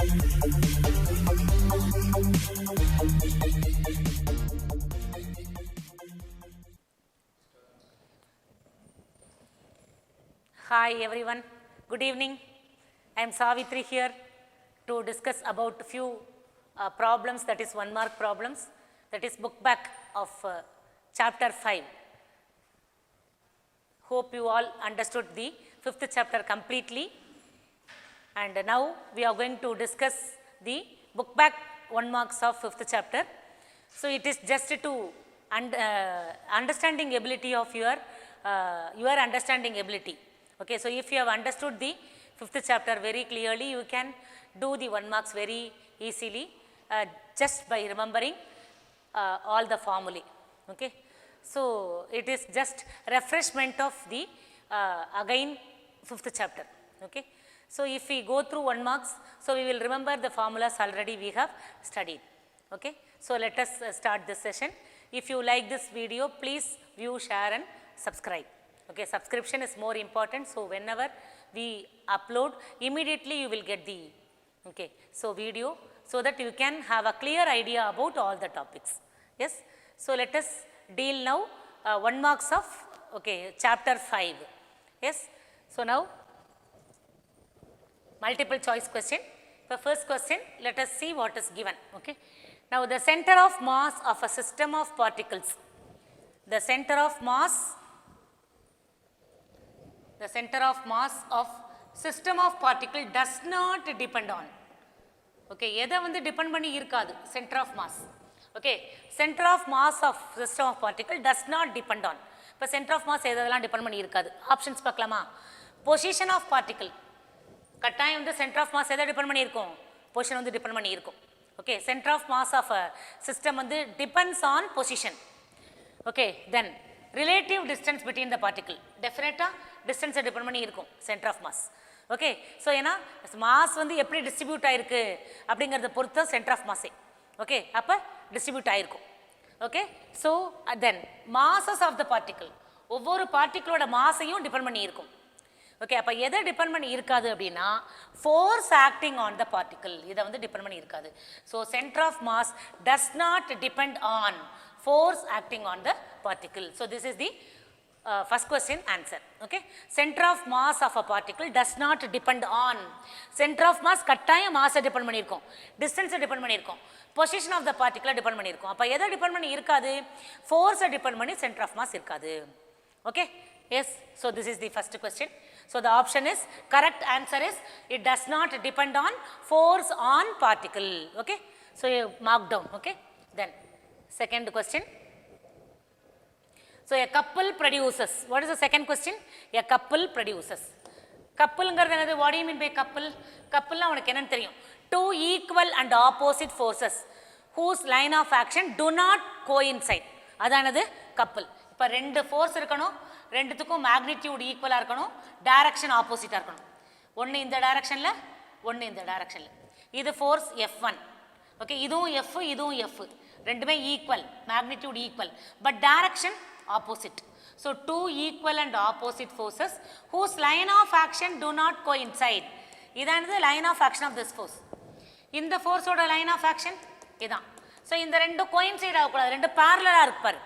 Hi everyone, good evening. I am Savitri here to discuss about few problems, that is 1 mark problems, that is book back of chapter 5. Hope you all understood the 5th chapter completely, and now we are going to discuss the book back 1 marks of 5th chapter. So it is just to understanding ability of your understanding ability. Okay, so if you have understood the 5th chapter very clearly, you can do the 1 marks very easily just by remembering all the formulae. Okay, so it is just refreshment of the again 5th chapter. Okay, so if we go through 1 marks, so we will remember the formulas already we have studied. Okay, so let us start this session. If you like this video, please view, share and subscribe. Okay, subscription is more important, so whenever we upload, immediately you will get the video, so that you can have a clear idea about all the topics. Yes, so let us deal now 1 marks of chapter 5. Yes, so now multiple choice question. The first question, let us see what is given. Okay, now the center of mass of a system of particles, the center of mass of system of particle does not depend on. Okay, எதை வந்து depend பண்ணி இருக்காது, center of mass. Okay, center of mass of system of particle does not depend on. இப்போ center of mass எதெல்லாம் depend பண்ணி இருக்காது, options பார்க்கலாமா? Position of particle, கட்டாயம் வந்து சென்டர் ஆஃப் மாஸ் எதை டிபெண்ட் பண்ணி இருக்கும், பொசிஷன் வந்து டிபெண்ட் பண்ணி இருக்கும். Okay, centre of mass of system வந்து depends on position. Okay, then relative distance between the particle, டெஃபினட்டாக டிஸ்டன்ஸை டிபெண்ட் பண்ணி இருக்கும் centre of mass. Okay, so ஏன்னா மாஸ் வந்து எப்படி டிஸ்ட்ரிபியூட் ஆகிருக்கு அப்படிங்கிறத பொறுத்து சென்டர் ஆஃப் மாஸே. ஓகே, அப்போ டிஸ்ட்ரிபியூட் ஆகிருக்கும். Okay, so then masses of the particle, ஒவ்வொரு பார்ட்டிக்கிளோட மாஸையும் டிபெண்ட் பண்ணி இருக்கும். ஓகே, அப்போ எதை டிபெண்ட் பண்ணி இருக்காது அப்படின்னா force acting on the particle, இதை வந்து டிபெண்ட் பண்ணி இருக்காது. So centre of mass does not depend on force acting on the particle. So this is the first question answer. Okay, center of mass of a particle does not depend on. Center of mass கட்டாயம் mass depend பண்ணியிருக்கும், distance depend பண்ணியிருக்கும், position of the particle depend பண்ணியிருக்கும். அப்போ எதை depend பண்ணி இருக்காது, force depend பண்ணி center of mass இருக்காது. Okay, yes, so this is the first question. So the option is, correct answer is, it does not depend on force on particle. Okay, so you mark down. Okay, then second question. So a couple produces, what is the second question? A couple produces. Coupleங்கிறது என்னது, what do you mean by couple? Coupleனா உனக்கு என்னன்னு தெரியும், two equal and opposite forces whose line of action do not coincide, அதானது couple. இப்போ ரெண்டு force இருக்கணும், ரெண்டுத்துக்கும் magnitude ஈக்குவலாக இருக்கணும், டைரக்ஷன் ஆப்போசிட்டாக இருக்கணும். ஒன்று இந்த டைரக்ஷனில், ஒன்று இந்த டைரக்ஷனில். இது ஃபோர்ஸ் F1. ஓகே, இதுவும் F, இதுவும் F, ரெண்டுமே equal, magnitude equal, but direction opposite. So two equal and opposite forces whose line of action do not coincide, இதானது line of action of this force. இந்த ஃபோர்ஸோட லைன் ஆஃப் ஆக்ஷன் இதான். So இந்த ரெண்டும் coincide ஆகக்கூடாது, ரெண்டு பேரலாக இருப்பார்,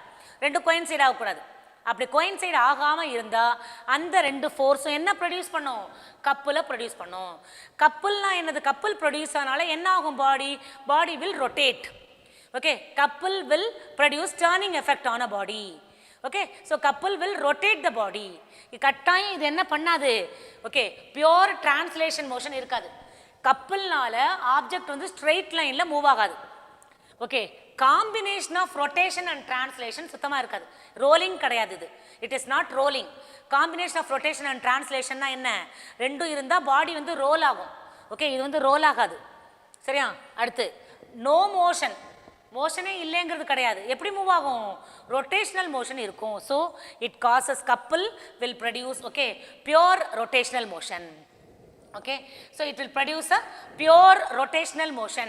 ரெண்டு கோயின்சைட் ஆகக்கூடாது. அப்படி கோயின்சைட் ஆகாமல் இருந்தால் அந்த ரெண்டு ஃபோர்ஸும் என்ன ப்ரொடியூஸ் பண்ணும், கப்பில் ப்ரொடியூஸ் பண்ணும். கப்புல்னா என்னது, கப்புல் ப்ரொடியூஸ் ஆனால என்ன ஆகும், பாடி will rotate. Okay, couple will produce turning effect on a body. Okay, so couple will rotate the body. கட்டாயம் இது என்ன பண்ணாது, ஓகே, பியூர் டிரான்ஸ்லேஷன் மோஷன் இருக்காது. கப்புல்னால ஆப்ஜெக்ட் வந்து ஸ்ட்ரெயிட் லைனில் மூவ் ஆகாது. Okay, combination of rotation and translation சுத்தமாக இருக்காது, ரோலிங் கிடையாது இது. It is not rolling. Combination of rotation and டிரான்ஸ்லேஷன்னா என்ன, ரெண்டும் இருந்தால் பாடி வந்து ரோல் ஆகும். ஓகே, இது வந்து ரோல் ஆகாது. சரியா, அடுத்து நோ மோஷன், மோஷனே இல்லைங்கிறது கிடையாது, எப்படி மூவ் ஆகும், ரொட்டேஷனல் மோஷன் இருக்கும். So it causes, couple will produce okay pure rotational motion. Okay, so it will produce a pure rotational motion,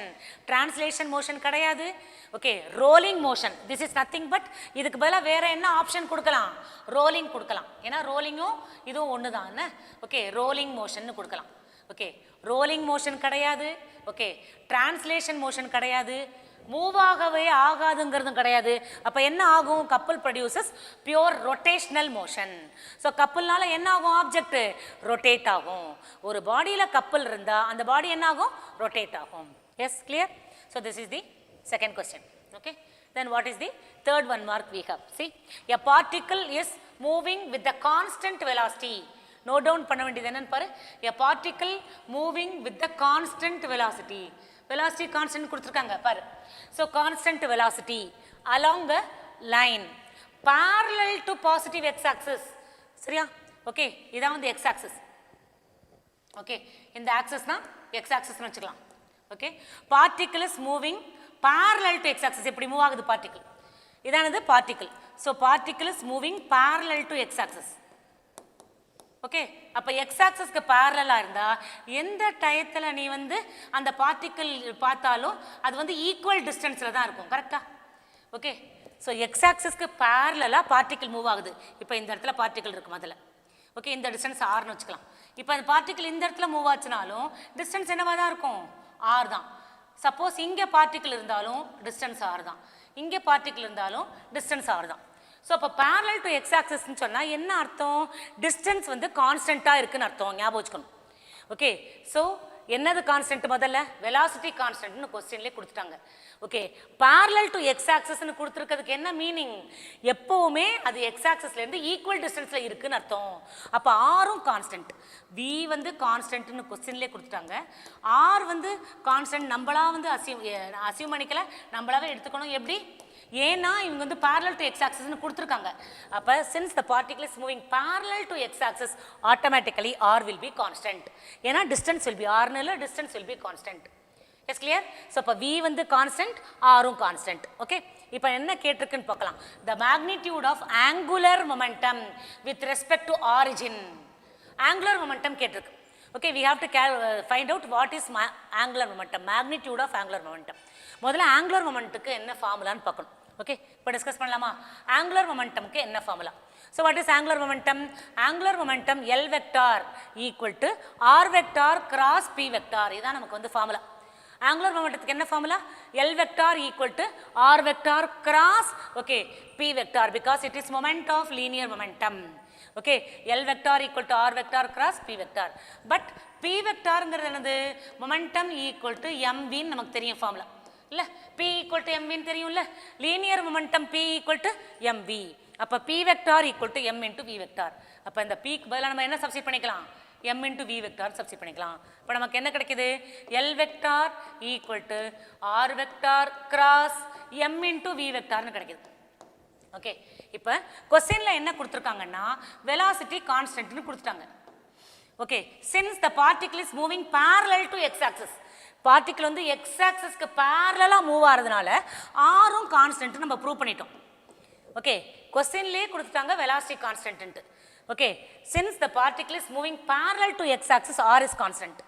translation motion கிடையாது. Okay, rolling motion, this is nothing but இதுக்கு பதிலா வேற என்ன option கொடுக்கலாம், rolling கொடுக்கலாம். ஏன்னா rolling இதுவும் ஒன்று தான். ஓகே, rolling motion கொடுக்கலாம். ஓகே ரோலிங் மோஷன் கிடையாது, ஓகே டிரான்ஸ்லேஷன் மோஷன் கிடையாது, மூவ் ஆகவே ஆகாதுங்கிறதும் கிடையாது. அப்போ என்ன ஆகும்? Couple produces pure rotational motion. So கப்பல்னால என்ன ஆகும்? ஆப்ஜெக்ட் ரொட்டேட் ஆகும். ஒரு பாடியில் கப்பல் இருந்தால் அந்த பாடி என்ன ஆகும்? ரொட்டேட் ஆகும். Yes clear? So this is the second question. Okay then what is the third one mark we have? See, a particle is moving with the constant velocity. Note down பண்ண வேண்டியது என்னன்னு பாரு. A particle moving with the constant velocity. Velocity constant கொடுத்திருக்காங்க பாரு. So constant velocity along a line parallel to positive x axis. சரியா? Okay இதான் வந்து x axis. Okay இந்த ஆக்சஸ் தான் x axis னு வச்சுக்கலாம். Okay particle is moving parallel to x axis. எப்படி மூவ் ஆகுது பார்ட்டிகிள்? இதானது particle. So particle is moving parallel to x axis. Okay அப்போ எக்ஸ் ஆக்சஸ்க்கு பேரலாக இருந்தால் எந்த டயத்தில் நீ வந்து அந்த பார்ட்டிக்கிள் பார்த்தாலும் அது வந்து ஈக்குவல் டிஸ்டன்ஸில் தான் இருக்கும். கரெக்டா? ஓகே ஸோ எக்ஸ் ஆக்சஸ்க்கு பேரலாக பார்ட்டிக்கிள் மூவ் ஆகுது. இப்போ இந்த இடத்துல பார்ட்டிக்கிள் இருக்கும் அதில். ஓகே இந்த டிஸ்டன்ஸ் ஆர்னு வச்சுக்கலாம். இப்போ அந்த பார்ட்டிக்கிள் இந்த இடத்துல மூவ் ஆச்சுனாலும் டிஸ்டன்ஸ் என்னவாக தான் இருக்கும்? ஆர் தான். சப்போஸ் இங்கே பார்ட்டிக்கிள் இருந்தாலும் டிஸ்டன்ஸ் ஆர் தான், இங்கே பார்ட்டிக்கிள் இருந்தாலும் டிஸ்டன்ஸ் ஆர் தான். ஸோ அப்போ பேரலல் டு எக்ஸ் ஆக்சஸ்ன்னு சொன்னால் என்ன அர்த்தம்? டிஸ்டன்ஸ் வந்து கான்ஸ்டண்ட்டாக இருக்குன்னு அர்த்தம். ஞாபகம் வச்சுக்கணும். ஓகே ஸோ என்னது கான்ஸ்டன்ட்? முதல்ல வெலாசிட்டி கான்ஸ்டன்ட்னு கொஸ்டின்லேயே கொடுத்துட்டாங்க. ஓகே பேரலல் டு எக்ஸ் ஆக்சஸ்ன்னு கொடுத்துருக்கிறதுக்கு என்ன மீனிங்? எப்போவுமே அது எக்ஸ் ஆக்சஸ்லேருந்து ஈக்குவல் டிஸ்டன்ஸில் இருக்குன்னு அர்த்தம். அப்போ ஆரும் கான்ஸ்டன்ட், வி வந்து கான்ஸ்டன்ட்னு கொஸ்டின்லேயே கொடுத்துட்டாங்க. ஆர் வந்து கான்ஸ்டன்ட் நம்மளா வந்து அசியூம் பண்ணிக்கல, நம்மளாவே எடுத்துக்கணும். எப்படி? ஏன்னா இவங்க வந்து parallel to x axis னு கொடுத்துருக்காங்க. அப்போ since the particle is moving parallel to x axis automatically r will be constant. ஏன்னா distance will be r னு distance will be constant. Yes clear? So அப்போ v வந்து constant, rம் constant. ஓகே இப்போ என்ன கேட்டிருக்குன்னு பார்க்கலாம். The magnitude of angular momentum with respect to origin. Angular momentum கேட்டிருக்கு. Okay, we have to find out what is angular momentum, magnitude of angular momentum. முதல்ல angular momentumக்கு என்ன ஃபார்முலான்னு பார்க்கணும். Okay இப்போ discuss பண்ணலாமா? angular momentumக்கு என்ன formula? So what is angular momentum? Angular momentum L vector equal to R vector cross P vector. இதான் நமக்கு வந்து formula. angular momentumக்கு என்ன formula? L vector equal to R vector cross okay P vector because it is moment of linear momentum. Okay, L vector equal to R vector cross P vector. But P vector ங்கிறது என்னது? momentum equal to mv ன்னு நமக்கு தெரியும் formula. இல்ல P equal to mv ன்னு தெரியும்ல? linear momentum P equal to mv. அப்ப P vector equal to m into V vector. அப்ப இந்த P க்கு பதிலா நம்ம என்ன சப்ஸ்டிட் பண்ணிக்கலாம்? m into V vector substitute பண்ணிக்கலாம். அப்ப நமக்கு என்ன கிடைக்குது? L vector equal to R vector cross m into V vector ன்னு கிடைக்குது. ஓகே இப்போ கொஸ்டினில் என்ன கொடுத்துருக்காங்கன்னா வெலாசிட்டி கான்ஸ்டன்ட்னு கொடுத்துட்டாங்க. Okay since the particle is moving parallel to X axis, particle வந்து எக்ஸ் ஆக்சஸ்க்கு பேரலாக மூவ் ஆகிறதுனால ஆரும் கான்ஸ்டன்ட் நம்ம ப்ரூவ் பண்ணிட்டோம். ஓகே கொஸ்டின்லேயே கொடுத்துட்டாங்க velocity constant. Okay since the particle is moving parallel to X axis R is constant.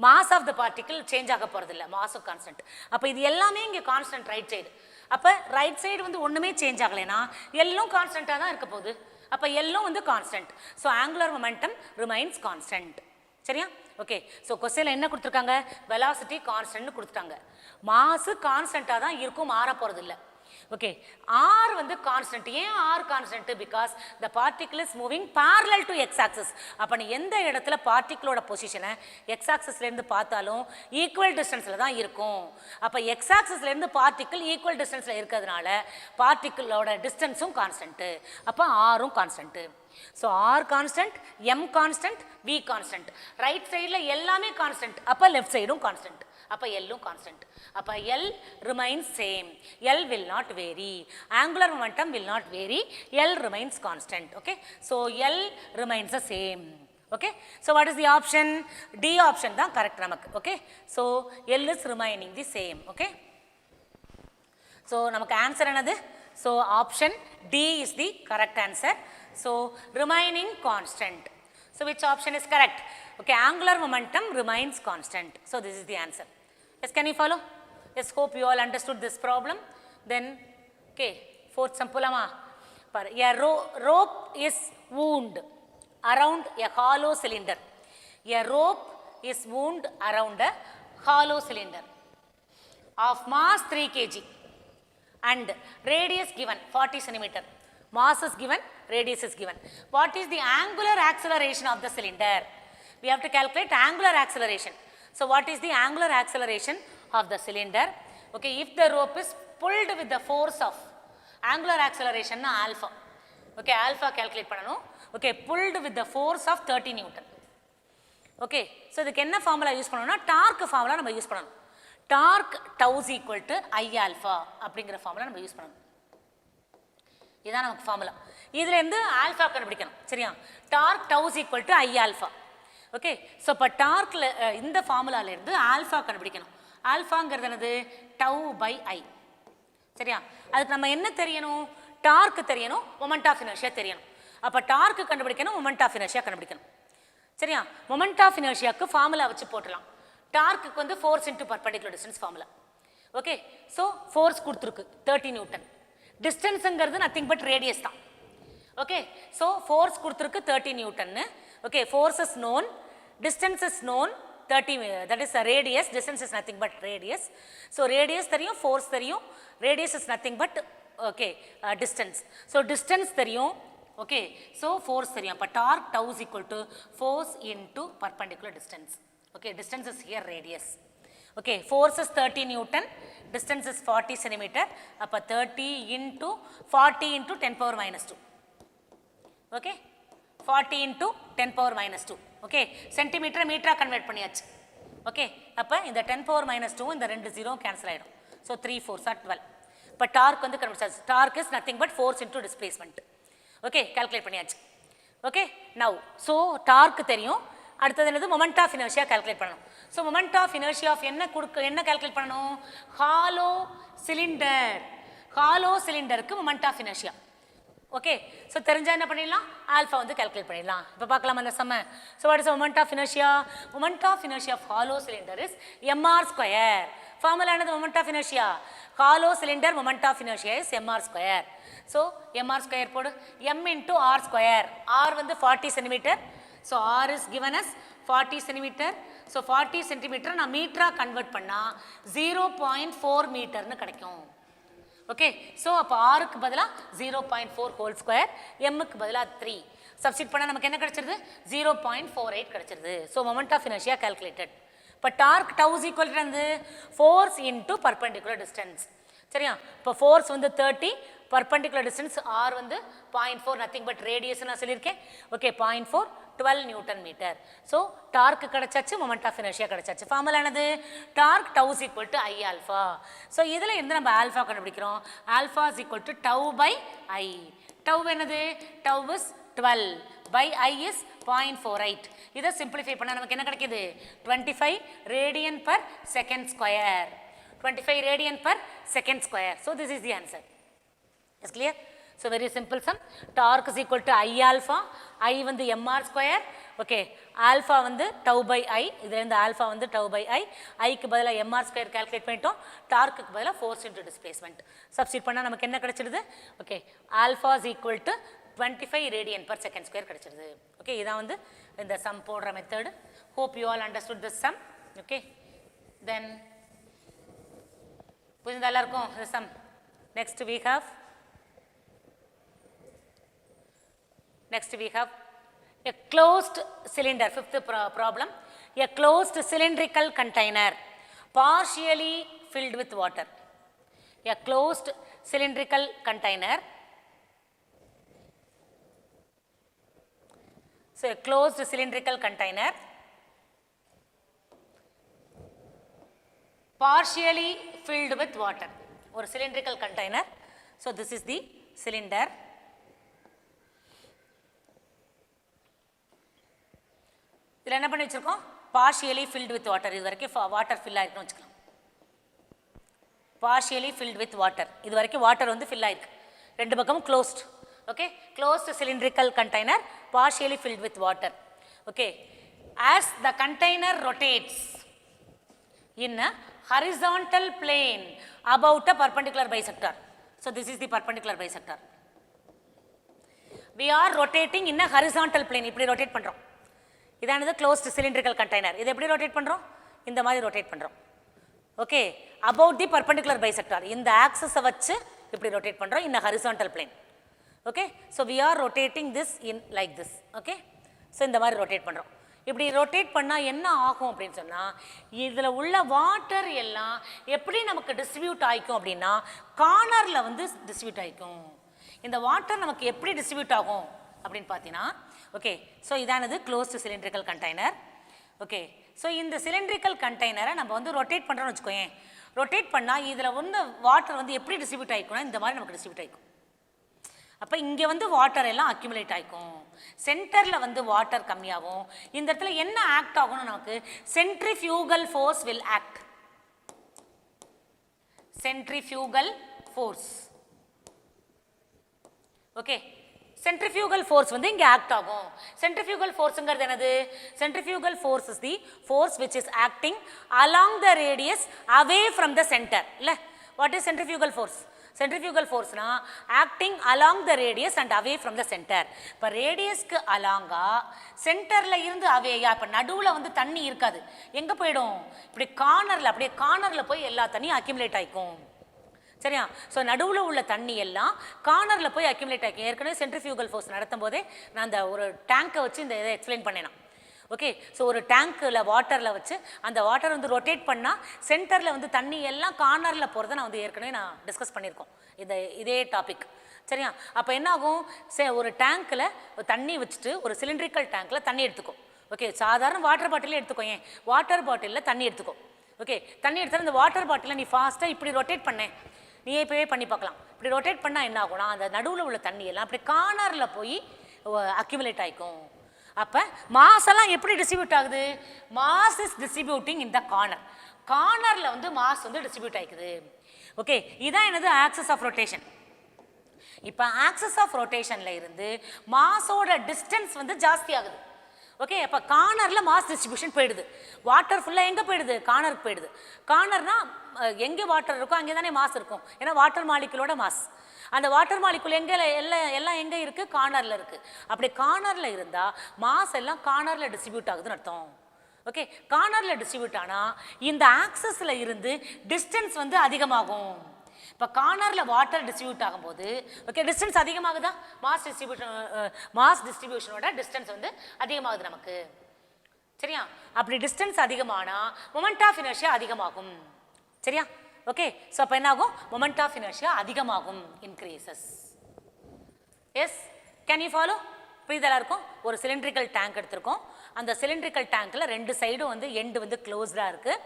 Mass of the particle change ஆக போகிறது இல்லை, மாஸ் ஆஃப் கான்ஸ்டன்ட். அப்போ இது எல்லாமே இங்கே கான்ஸ்டன்ட் ரைட் சைடு. அப்போ ரைட் சைடு வந்து ஒன்றுமே சேஞ்ச் ஆகலைன்னா எல்லாம் கான்ஸ்டண்ட்டாக தான் இருக்க போகுது. அப்போ எல்லாம் வந்து constant. So angular momentum remains constant. சரியா? ஓகே ஸோ கொஸ்டினில் என்ன கொடுத்துருக்காங்க? வெலாசிட்டி கான்ஸ்டன்ட்னு கொடுத்துட்டாங்க. மாசு கான்ஸ்டண்ட்டாக தான் இருக்கும், மாற போகிறது இல்லை. ஓகே ஆர் வந்து கான்ஸ்டன்ட். ஏன் R constant? Because the particle is moving parallel to X axis. அப்போ நீ எந்த இடத்துல பார்ட்டிகிளோட பொசிஷனை எக்ஸ் ஆக்சஸ்லேருந்து பார்த்தாலும் ஈக்குவல் டிஸ்டன்ஸில் தான் இருக்கும். அப்போ எக்ஸ் ஆக்சஸ்லேருந்து பார்ட்டிகிள் ஈக்குவல் டிஸ்டன்ஸில் இருக்கிறதுனால பார்ட்டிகிளோட டிஸ்டன்ஸும் கான்ஸ்டன்ட்டு. அப்போ ஆரும் constant. So R constant, M constant, V constant. Right சைடில் எல்லாமே கான்ஸ்டன்ட், அப்போ லெஃப்ட் சைடும் கான்ஸ்டன்ட். அப்போ எல்லும் கான்ஸ்டன்ட். அப்போ L remains same, L will not vary, angular momentum will not vary, L remains constant. Okay so L remains the same. Okay so what is the option? D option தான் correct நமக்கு. Okay so L is remaining the same. Okay so நமக்கு answer என்னது? So option D is the correct answer. So remaining constant. So which option is correct? Okay, angular momentum remains constant. So this is the answer. Yes, can you follow? Yes, hope you all understood this problem. Then, okay, fourth sampulama. A rope is wound around a hollow cylinder. A rope is wound around a hollow cylinder of mass 3 kg and radius given 40 centimeter. Mass is given, radius is given. What is the angular acceleration of the cylinder? We have to calculate angular acceleration. So what is the angular acceleration of the cylinder? Okay, if the rope is pulled with the force of angular acceleration na alpha. Okay, alpha calculate pananum. Okay, pulled with the force of 30 Newton. Okay, so இதுக்கு என்ன formula use பண்ணணும்னா torque formula நம்ம use பண்ணணும். Torque tau is equal to I alpha அப்படிங்கிற formula நம்ம use பண்ணணும். இதான் நமக்கு ஃபார்முலா. இதுல இருந்து ஆல்ஃபா கண்டுபிடிக்கணும். சரியா? Torque tau is equal to I alpha. Okay, so இப்போ டார்க்ல இந்த ஃபார்முலால இருந்து ஆல்ஃபா கண்டுபிடிக்கணும். ஆல்ஃபாங்கிறது என்னது? tau by I. சரியா? அதுக்கு நம்ம என்ன தெரியணும்? டார்க் தெரியணும், மொமெண்ட் ஆஃப் இனர்ஷியா தெரியணும். அப்போ டார்க் கண்டுபிடிக்கணும், மொமெண்ட் ஆஃப் இனர்ஷியா கண்டுபிடிக்கணும். சரியா? மொமெண்ட் ஆஃப் இனர்ஷியாக்கு ஃபார்முலா வச்சு போட்டலாம். டார்க்கு வந்து force into perpendicular distance formula. Okay, so force கொடுத்துருக்கு 30 நியூட்டன். டிஸ்டன்ஸுங்கிறது நத்திங் பட் ரேடியஸ் தான். ஓகே, ஸோ ஃபோர்ஸ் கொடுத்துருக்கு 30 நியூட்டன்னு. Okay, force is known, distance is known 30, that is a radius, distance is nothing but radius. So radius theriyum, force theriyum, radius is nothing but okay distance. So distance theriyum, okay, so force theriyum. But torque tau is equal to force into perpendicular distance. Okay, distance is here radius. Okay, force is 30 Newton, distance is 40 centimeter. Appa 30 into 40 into 10 power minus 2. Okay, 40 into 10 power minus 2. Okay, centimeter meter convert பண்ணியாச்சு. Okay, அப்ப இந்த 10 power minus 2 இந்த ரெண்டு 0 cancel ஆயிடும். So 3 4s are 12. இப்ப torque வந்து கண்டுபிடிச்சாச்சு. Torque is nothing but force into displacement. Okay, calculate பண்ணியாச்சு. Okay, now so torque தெரியும். அடுத்தது என்னது? moment of inertia calculate பண்ணணும். So moment of inertia of என்ன calculate பண்ணணும்? hollow cylinder. hollow cylinderக்கு moment of inertia. Okay, so தெரிஞ்சால் என்ன பண்ணிடலாம்? ஆல்ஃபா வந்து கால்குலேட் பண்ணிடலாம். இப்போ பார்க்கலாம் அந்த சம்ம. So what is moment of inertia? Moment of inertia of hollow cylinder is mr square. Formula என்னது? Moment of inertia hollow cylinder moment of inertia is mr square. So mr square போடு, m into R square. R வந்து 40 centimetre. So R is given as 40 centimetre. So 40 centimetre நான் மீட்டராக convert பண்ணால் 0.4 மீட்டர்னு கிடைக்கும். Okay, so அப்போ ஆருக்கு பதிலாக 0.4 whole square, எம்முக்கு பதிலாக 3 சப்ஸ்டிட் பண்ணால் நமக்கு என்ன கிடைச்சிருது? 0.48 கிடைச்சிருது. So moment of inertia calculated. இப்போ torque tau is equal to force into perpendicular distance. சரியா? இப்போ ஃபோர்ஸ் வந்து 30, பர்பெண்டிகுலர் டிஸ்டன்ஸ் ஆர் வந்து 0.4 நத்திங் பட் ரேடியஸ் நான் சொல்லியிருக்கேன். Okay, 0.4 12 newton metre. So torque கிடைச்சாச்சு, மொமெண்ட் ஆஃப் இனர்ஷியா கிடைச்சாச்சு. ஃபார்முலா என்னது? Torque tau is equal to I alpha. So இதில் இருந்து நம்ம ஆல்ஃபா கண்டுபிடிக்கிறோம். Alpha is equal to tau by I. Tau என்னது? Tau is 12 by I is 0.48. இதை simplify பண்ணால் நமக்கு என்ன கிடைக்கிது? 25 radian per second square. 25 radian per second square. So this is the answer. Is clear? So very simple sum. Torque is equal to I alpha. I வந்து mr square. Okay, alpha வந்து tau by I. இதில் இருந்து alpha வந்து tau by I. Iக்கு பதிலாக mr square calculate பண்ணிட்டோம். Torqueக்கு பதிலாக force into displacement. Substitute பண்ணால் நமக்கு என்ன கிடைச்சிடுது? Okay, alpha is equal to 25 radian per second square கிடைச்சிடுது. Okay, இதான் வந்து இந்த sum போடுற method. Hope you all understood this sum. Okay, then புரிஞ்சது எல்லாருக்கும் the sum. Next we have a closed cylinder. Fifth problem. A closed cylindrical container partially filled with water. A closed cylindrical container. So a closed cylindrical container partially filled with water. Or cylindrical container. So this is the cylinder. இதில் என்ன பண்ணி வச்சுருக்கோம்? partially filled with water. இது வரைக்கும் water fill ஆகிருக்குன்னு வச்சுக்கலாம். partially filled with water. இது வரைக்கும் water வந்து ஃபில் ஆகிருக்கு. ரெண்டு பக்கமும் closed. Okay, closed cylindrical container partially filled with water. Okay, as the container rotates in a horizontal plane about a perpendicular bisector. So this is the perpendicular bisector. We are rotating in a horizontal plane. இப்படி rotate பண்ணுறோம். இதானது closed cylindrical container. இதை எப்படி rotate பண்ணுறோம்? இந்த மாதிரி rotate பண்ணுறோம். Okay, about the perpendicular bisector. இந்த axis வச்சு இப்படி rotate பண்ணுறோம் in a horizontal plane. Okay, so we are rotating this in like this. Okay, so இந்த மாதிரி rotate பண்ணுறோம். இப்படி rotate பண்ணால் என்ன ஆகும் அப்படின்னு சொன்னால், இதில் உள்ள வாட்டர் எல்லாம் எப்படி நமக்கு டிஸ்ட்ரிபியூட் ஆகிக்கும் அப்படின்னா கார்னரில் வந்து டிஸ்ட்ரிபியூட் ஆகிக்கும். இந்த வாட்டர் நமக்கு எப்படி டிஸ்ட்ரிபியூட் ஆகும் அப்படின்னு பார்த்தீங்கன்னா, ஓகே, ஸோ இதானது closed cylindrical container. Okay, so இந்த சிலிண்ட்ரிக்கல் கண்டெய்னரை நம்ம வந்து ரொட்டேட் பண்ணுறோம்னு வச்சுக்கோங்க. ரொட்டேட் பண்ணால் இதில் வந்து வாட்டர் வந்து எப்படி டிஸ்ட்ரிபியூட் ஆகிக்கும்னா இந்த மாதிரி நமக்கு டிஸ்ட்ரிபியூட் ஆகிக்கும். அப்போ இங்கே வந்து வாட்டர் எல்லாம் அக்யூமுலேட் ஆகிக்கும். சென்டரில் வந்து வாட்டர் கம்மியாகும். இந்த இடத்துல என்ன ஆக்ட் ஆகும்னு நமக்கு centrifugal force will act. Centrifugal force. Okay, centrifugal force வந்து இங்கே ஆக்ட் ஆகும். சென்ட்ரிஃபியூகல் ஃபோர்ஸுங்கிறது என்னது? Centrifugal force is the force which is acting along the radius away from the centre. இல்லை, what is centrifugal force? Centrifugal ஃபோர்ஸ்னா acting along the radius and away from the centre. இப்போ ரேடியஸ்க்கு அலாங்கா சென்டரில் இருந்து அவேயா, இப்போ நடுவில் வந்து தண்ணி இருக்காது, எங்கே போயிடும்? இப்படி கார்னரில், அப்படியே கார்னரில் போய் எல்லா தண்ணியும் அக்யூமுலேட் ஆகிக்கும். சரியா? ஸோ நடுவில் உள்ள தண்ணி எல்லாம் கார்னரில் போய் அக்யூமுலேட் ஆகிக்கும். ஏற்கனவே சென்ட்ரிஃபியூகல் ஃபோர்ஸ் நடத்தும் போதே நான் அந்த ஒரு டேங்கை வச்சு இந்த இதை எக்ஸ்பிளைன் பண்ணேன். ஓகே, ஸோ ஒரு டேங்க்கில் வாட்டரில் வச்சு அந்த வாட்டர் வந்து ரொட்டேட் பண்ணால் சென்டரில் வந்து தண்ணி எல்லாம் கார்னரில் போகிறத நான் வந்து ஏற்கனவே நான் டிஸ்கஸ் பண்ணியிருக்கோம் இதே டாபிக். சரியா? அப்போ என்ன ஆகும்? ஒரு டேங்க்கில் தண்ணி வச்சுட்டு ஒரு சிலிண்ட்ரிக்கல் டேங்க்கில் தண்ணி எடுத்துக்கும். ஓகே, சாதாரண வாட்டர் பாட்டிலே எடுத்துக்கோ. ஏன் வாட்டர் பாட்டிலில் தண்ணி எடுத்துக்கோ. ஓகே, தண்ணி எடுத்தாலும் இந்த வாட்டர் பாட்டிலை நீ ஃபாஸ்ட்டாக இப்படி ரொட்டேட் பண்ணேன், நீ இப்போவே பண்ணி பார்க்கலாம். இப்படி ரொட்டேட் பண்ணால் என்ன ஆகும்னா அந்த நடுவில் உள்ள தண்ணி எல்லாம் அப்படி கார்னரில் போய் அக்யூமுலேட் ஆகிக்கும். அப்போ மாஸ் எல்லாம் எப்படி டிஸ்ட்ரிபியூட் ஆகுது? Mass is distributing in the corner. கார்னரில் வந்து மாஸ் வந்து டிஸ்ட்ரிபியூட் ஆகிக்குது. ஓகே, இதான் என்னது? Axis of rotation. இப்போ ஆக்சிஸ் ஆஃப் ரொட்டேஷனில் இருந்து மாஸோட டிஸ்டன்ஸ் வந்து ஜாஸ்தி ஆகுது. ஓகே, அப்போ கார்னரில் மாஸ் டிஸ்ட்ரிபியூஷன் போயிடுது. வாட்டர் ஃபுல்லாக எங்கே போயிடுது? கார்னருக்கு போயிடுது. கார்னர்னா எங்கே வாட்டர் இருக்கோ அங்கே தானே மாஸ் இருக்கும். ஏன்னா வாட்டர் மாலிகுலோட மாஸ். அந்த வாட்டர் மாலிகுல் எங்கே எல்லாம் எங்கே இருக்குது? கார்னரில் இருக்குது. அப்படி கார்னரில் இருந்தால் மாஸ் எல்லாம் கார்னரில் டிஸ்ட்ரிபியூட் ஆகுதுன்னு அர்த்தம். ஓகே, கார்னரில் டிஸ்ட்ரிபியூட் ஆனால் இந்த ஆக்சஸில் இருந்து டிஸ்டன்ஸ் வந்து அதிகமாகும். இப்போ கார்னரில் வாட்டர் டிஸ்ட்ரிபியூட் ஆகும்போது ஓகே டிஸ்டன்ஸ் அதிகமாகுதா? மாஸ் டிஸ்ட்ரிபியூஷனோட டிஸ்டன்ஸ் வந்து அதிகமாகுது நமக்கு. சரியா? அப்படி டிஸ்டன்ஸ் அதிகமானால் மொமெண்ட் ஆஃப் இனர்ஷியா அதிகமாகும். சரியா? ஓகே, ஸோ அப்போ என்ன ஆகும்? மொமெண்ட் ஆஃப் இனர்ஷியா அதிகமாகும், increases. Yes, can you follow? புரிதலாக இருக்கும். ஒரு சிலிண்ட்ரிக்கல் டேங்க் எடுத்திருக்கோம். அந்த சிலிண்ட்ரிக்கல் டேங்க்கில் ரெண்டு சைடும் வந்து எண்டு வந்து க்ளோஸ்டாக இருக்குது.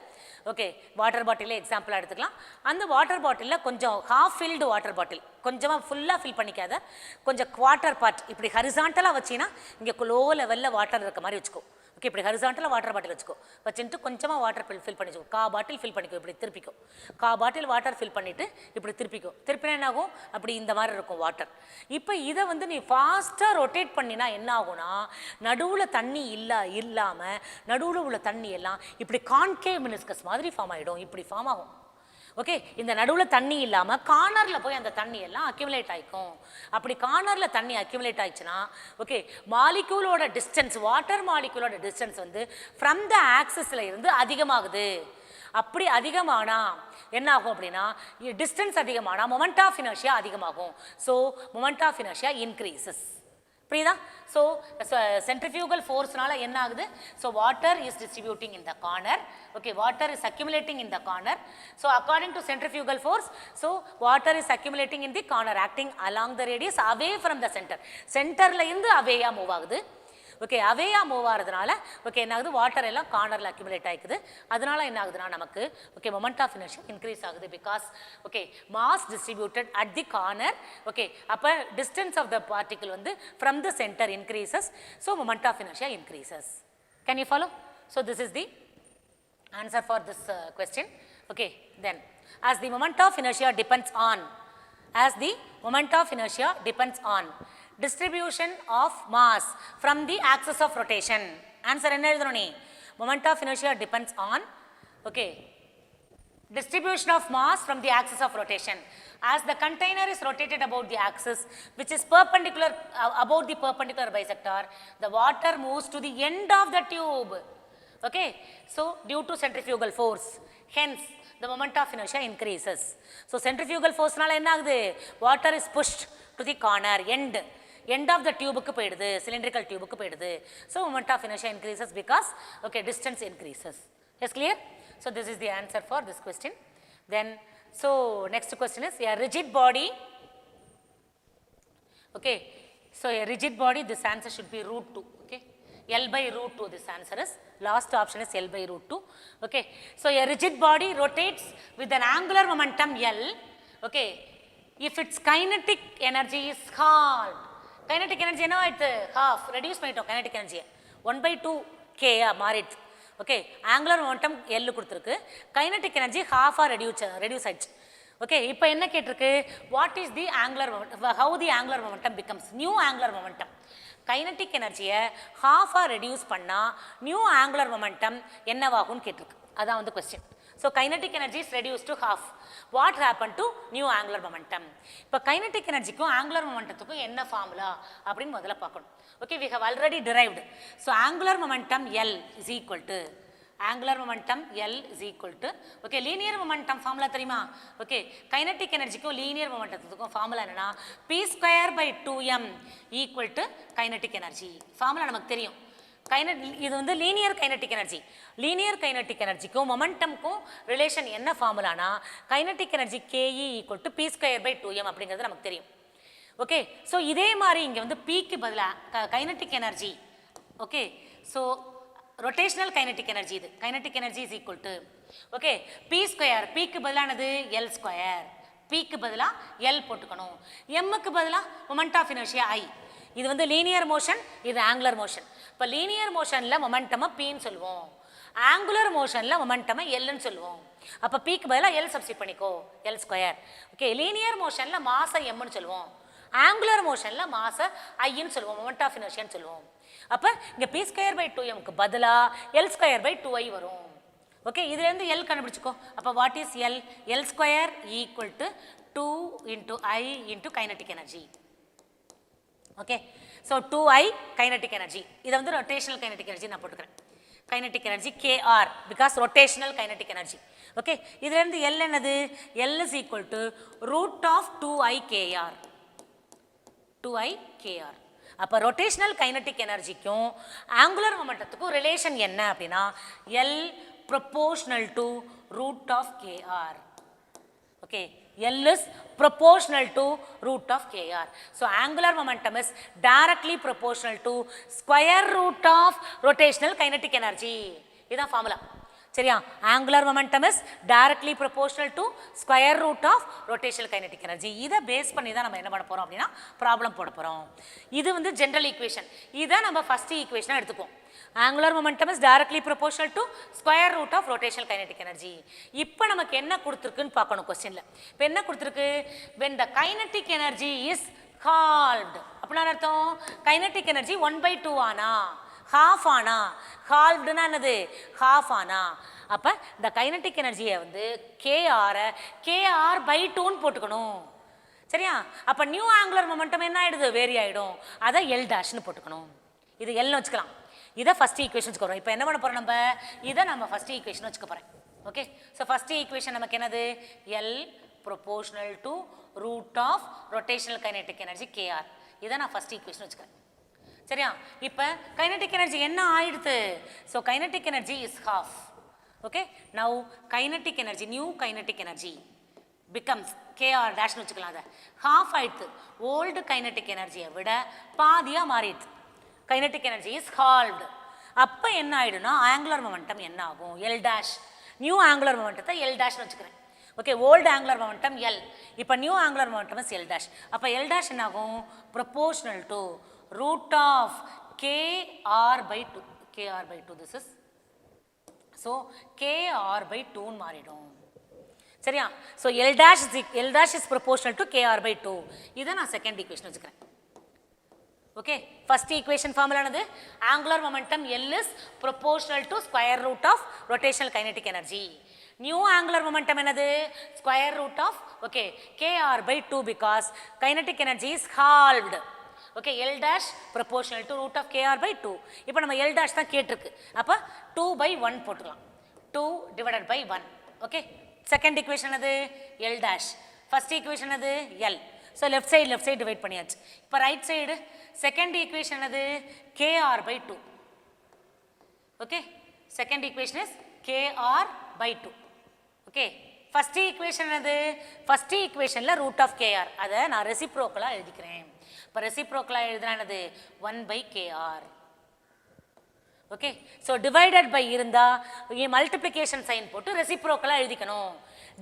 ஓகே, வாட்டர் பாட்டிலே எக்ஸாம்பிளாக எடுத்துக்கலாம். அந்த வாட்டர் பாட்டிலில் கொஞ்சம் ஹாஃப் ஃபில்டு வாட்டர் பாட்டில், கொஞ்சமாக ஃபுல்லாக ஃபில் பண்ணிக்காத, கொஞ்சம் குவார்ட்டர் பார்ட் இப்படி ஹரிசாண்டலாக வச்சிங்கன்னா இங்கே லோ லெவலில் வாட்டர் இருக்க மாதிரி வச்சுக்கோ. ஓகே, இப்படி ஹரிசாண்டலாக வாட்டர் பாட்டில் வச்சுக்கோ. வச்சுட்டு கொஞ்சமாக வாட்டர் ஃபில் பண்ணிக்கோ. பாட்டில் ஃபில் பண்ணிக்கோ. இப்படி திருப்பிக்கோ. பாட்டில் வாட்டர் ஃபில் பண்ணிவிட்டு இப்படி திருப்பிக்கோ. திருப்பினா என்ன ஆகும்? அப்படி இந்த மாதிரி இருக்கும் வாட்டர். இப்போ இதை வந்து நீ ஃபாஸ்ட்டாக ரொட்டேட் பண்ணினா என்ன ஆகும்னா நடுவில் தண்ணி இல்லாமல் நடுவில் உள்ள தண்ணி எல்லாம் இப்படி கான்கேவ் மெனிஸ்கஸ் மாதிரி ஃபார்ம் ஆகிடும். இப்படி ஃபார்ம் ஆகும். ஓகே, இந்த நடுவில் தண்ணி இல்லாமல் கார்னரில் போய் அந்த தண்ணி எல்லாம் அக்யூமுலேட் ஆகிக்கும். அப்படி கார்னரில் தண்ணி அக்யூமுலேட் ஆயிடுச்சுன்னா ஓகே மாலிக்யூலோட டிஸ்டன்ஸ், வாட்டர் மாலிக்யூலோட டிஸ்டன்ஸ் வந்து ஃப்ரம் த ஆக்சிஸில் இருந்து அதிகமாகுது. அப்படி அதிகமானா என்ன ஆகும் அப்படின்னா டிஸ்டன்ஸ் அதிகமானா மொமெண்ட் ஆஃப் இனர்ஷியா அதிகமாகும். So moment of inertia increases. புரியுதா? ஸோ சென்ட்ரிஃபியூகல் ஃபோர்ஸ்னால என்ன ஆகுது? So water is distributing in the corner. Okay, water is accumulating in the corner. So according to centrifugal force, so water is accumulating in the corner acting along the radius away from the centre. சென்டரில் இருந்து அவேயா move ஆகுது. Okay, அவேயா move ஆகிறதுனால okay என்ன ஆகுது? Water எல்லாம் கார்னரில் accumulate ஆகிக்குது. அதனால என்ன ஆகுதுன்னா நமக்கு okay moment of inertia increase ஆகுது. Because okay mass distributed at the corner. Okay, அப்போ டிஸ்டன்ஸ் ஆஃப் த பார்ட்டிகிள் வந்து from the centre increases. So moment of inertia increases. Can you follow? So this is the answer for this question. Okay, then as the moment of inertia depends on distribution of mass from the axis of rotation. Answer என்ன எழுதணும் நீ? Moment of inertia depends on okay distribution of mass from the axis of rotation. As the container is rotated about the axis which is perpendicular about the perpendicular bisector, the water moves to the end of the tube. Okay, so due to centrifugal force, hence the moment of inertia increases. So centrifugal force nala enna agudhu, water is pushed to the corner, end of the tube ku poidudhu, cylindrical tube ku poidudhu. So moment of inertia increases because okay, distance increases. Yes, clear? So this is the answer for this question. Then so next question is a rigid body. Okay, so a rigid body, this answer should be root 2. Okay, L by root 2, this answer is, last option is L by root 2. Okay, so a rigid body rotates with an angular momentum L. Okay, if its kinetic energy is halved, kinetic energy என்ன ஆயிடுது, half, reduce பண்ணிட்டோம் kinetic energy 1/2 k மாறிடுது. Okay, angular momentum L கொடுத்துருக்கு, kinetic energy ஹாஃபாக reduce ஆயிடுச்சு. Okay, இப்போ என்ன கேட்டிருக்கு, what is the angular how the angular momentum becomes new angular momentum. Kinetic எனர்ஜியை ஹாஃபாக ரெடியூஸ் பண்ணால் நியூ ஆங்குலர் மொமெண்டம் என்னவாகும்னு கேட்டிருக்கு, அதான் வந்து question. So kinetic energy is reduced to half. What happened to new angular momentum? இப்போ kinetic energy க்கும் angular momentumத்துக்கும் என்ன formula அப்படின்னு முதல்ல பார்க்கணும். Okay, we have already derived. So angular momentum L is equal to okay, linear momentum formula தெரியுமா? Okay, kinetic energy க்கும் linear momentumத்துக்கும் formula என்னன்னா p square by 2m equal to kinetic energy. Formula நமக்கு தெரியும். இது வந்து லீனியர் கைனடிக் எனர்ஜிக்கும் மொமெண்டம்க்கும் ரிலேஷன் என்ன ஃபார்முலானா kinetic energy KE equal to p² by 2m அப்படிங்கிறது நமக்கு தெரியும். ஓகே, ஸோ இதே மாதிரி இங்கே வந்து பிக்கு பதிலாக kinetic energy. Okay, so rotational kinetic energy, இது kinetic energy is equal to okay p², பிக்கு பதிலானது L², பிக்கு பதிலாக எல் போட்டுக்கணும், எம்முக்கு பதிலாக மொமெண்ட் ஆஃப் இனர்ஷியா I. இது வந்து லீனியர் மோஷன், இது ஆங்குலர் மோஷன். இப்போ லீனியர் மோஷனில் மொமெண்டமை பின்னு சொல்லுவோம், ஆங்குலர் மோஷனில் மொமெண்டமை எல்லுன்னு சொல்லுவோம். அப்போ பிக்கு பதிலாக எல் சப்ஸ்டிட் பண்ணிக்கோ, L². ஓகே, லீனியர் மோஷனில் மாசை எம்னு சொல்லுவோம், ஆங்குலர் மோஷனில் மாசை ஐன்னு சொல்லுவோம், மொமெண்ட் ஆஃப் இனர்ஷியான்னு சொல்லுவோம். அப்போ இங்கே p² by 2mக்கு பதிலாக L² by 2i வரும். ஓகே, இதுலேருந்து எல் கண்டுபிடிச்சிக்கோ. அப்போ what is L? L² equal to 2 into I into kinetic energy. Okay, so 2i kinetic energy, இதை வந்து ரொட்டேஷனல் கைனடிக் எனர்ஜி நான் போட்டுக்கிறேன். Kinetic energy KR because rotational kinetic energy. Okay, இதுலேருந்து L என்னது? L is equal to root of 2i KR. அப்போ rotational kinetic எனர்ஜிக்கும் angular மொமெண்டத்துக்கும் relation என்ன அப்படின்னா L proportional to root of KR. Okay, L is proportional to root of KR. So angular momentum is directly proportional to square root of rotational kinetic energy. இதுதான் formula, சரியா? angular momentum is directly proportional to square root of rotational kinetic energy. இதை base பண்ணி தான் நம்ம என்ன பண்ண போகிறோம் அப்படின்னா ப்ராப்ளம் போட போகிறோம். இது வந்து ஜென்ரல் ஈக்குவேஷன், இதை நம்ம ஃபர்ஸ்ட் ஈக்குவேஷனாக எடுத்துப்போம். angular momentum is directly proportional to square root of rotational kinetic energy. இப்போ நமக்கு என்ன கொடுத்துருக்குன்னு பார்க்கணும் கொஸ்டினில். இப்போ என்ன கொடுத்துருக்கு? when the kinetic energy is halved, அப்படின்னா அர்த்தம் kinetic energy 1/2 ஆனா, ஹாஃப் ஆனா, ஹால்வ்டுனா என்னது? ஹாஃப் ஆனா, அப்போ இந்த கைனடிக் எனர்ஜியை வந்து KR by 2ன்னு போட்டுக்கணும், சரியா? அப்போ நியூ ஆங்குலர் மொமெண்டம் என்ன ஆகிடுது? வேரி ஆகிடும், அதை L' போட்டுக்கணும். இது எல்னு வச்சுக்கலாம். இதை ஃபஸ்ட் ஈக்குவேஷன் வச்சுக்கிறோம். இப்போ என்ன பண்ண போகிறோம்? இதை நம்ம ஃபஸ்ட் ஈக்குவேஷன் வச்சுக்க போகிறேன். ஓகே, ஸோ ஃபஸ்ட் ஈக்குவேஷன் நமக்கு என்னது? L proportional to root of rotational kinetic energy KR. இதை நான் ஃபஸ்ட் ஈக்குவேஷன் வச்சுக்கிறேன், சரியா? இப்போ கைனடிக் எனர்ஜி என்ன ஆயிடுது? So kinetic energy is half. Okay, now kinetic energy, new kinetic energy becomes KR டேஷ்னு வச்சுக்கலாம். அதை ஹாஃப் ஆயிடுது, ஓல்டு கைனடிக் எனர்ஜியை விட பாதியாக மாறிடுது. Kinetic energy is halved. அப்போ என்ன ஆகிடும்னா ஆங்குலர் மொமெண்டம் என்ன ஆகும்? L'. நியூ ஆங்குலர் மொமெண்டத்தை L' வச்சுக்கிறேன். Okay, old angular momentum L, இப்போ new angular momentum is L'. அப்போ L' என்ன ஆகும்? Proportional to root of KR by 2. This is so KR by 2ன்னு மாறிடும், சரியா? So L' is proportional to KR by 2. இதை நான் செகண்ட் ஈக்குவேஷன் வச்சுக்கிறேன். Okay, first equation formula another angular momentum L is proportional to square root of rotational kinetic energy. New angular momentum another square root of okay kr by 2 because kinetic energy is halved. Okay, L dash proportional to root of kr by 2. இப்போ நம்ம L dash தான் கேட்டிருக்கு. அப்ப 2 by 1 போட்டுக்கலாம். 2 divided by 1. Okay, second equation another L dash. First equation another L. So left side divide பண்ணியாச்சு. இப்போ right side second equation another kr by 2. Okay, second equation is kr by 2. Okay, first equation another first equation la root of kr அதை நான் reciprocal எழுதிக்கிறேன். இப்போ reciprocal எழுதுனா என்னது 1 by kr. Okay, so divided by இருந்தா multiplication sign போட்டு reciprocal எழுதிக்கணும்.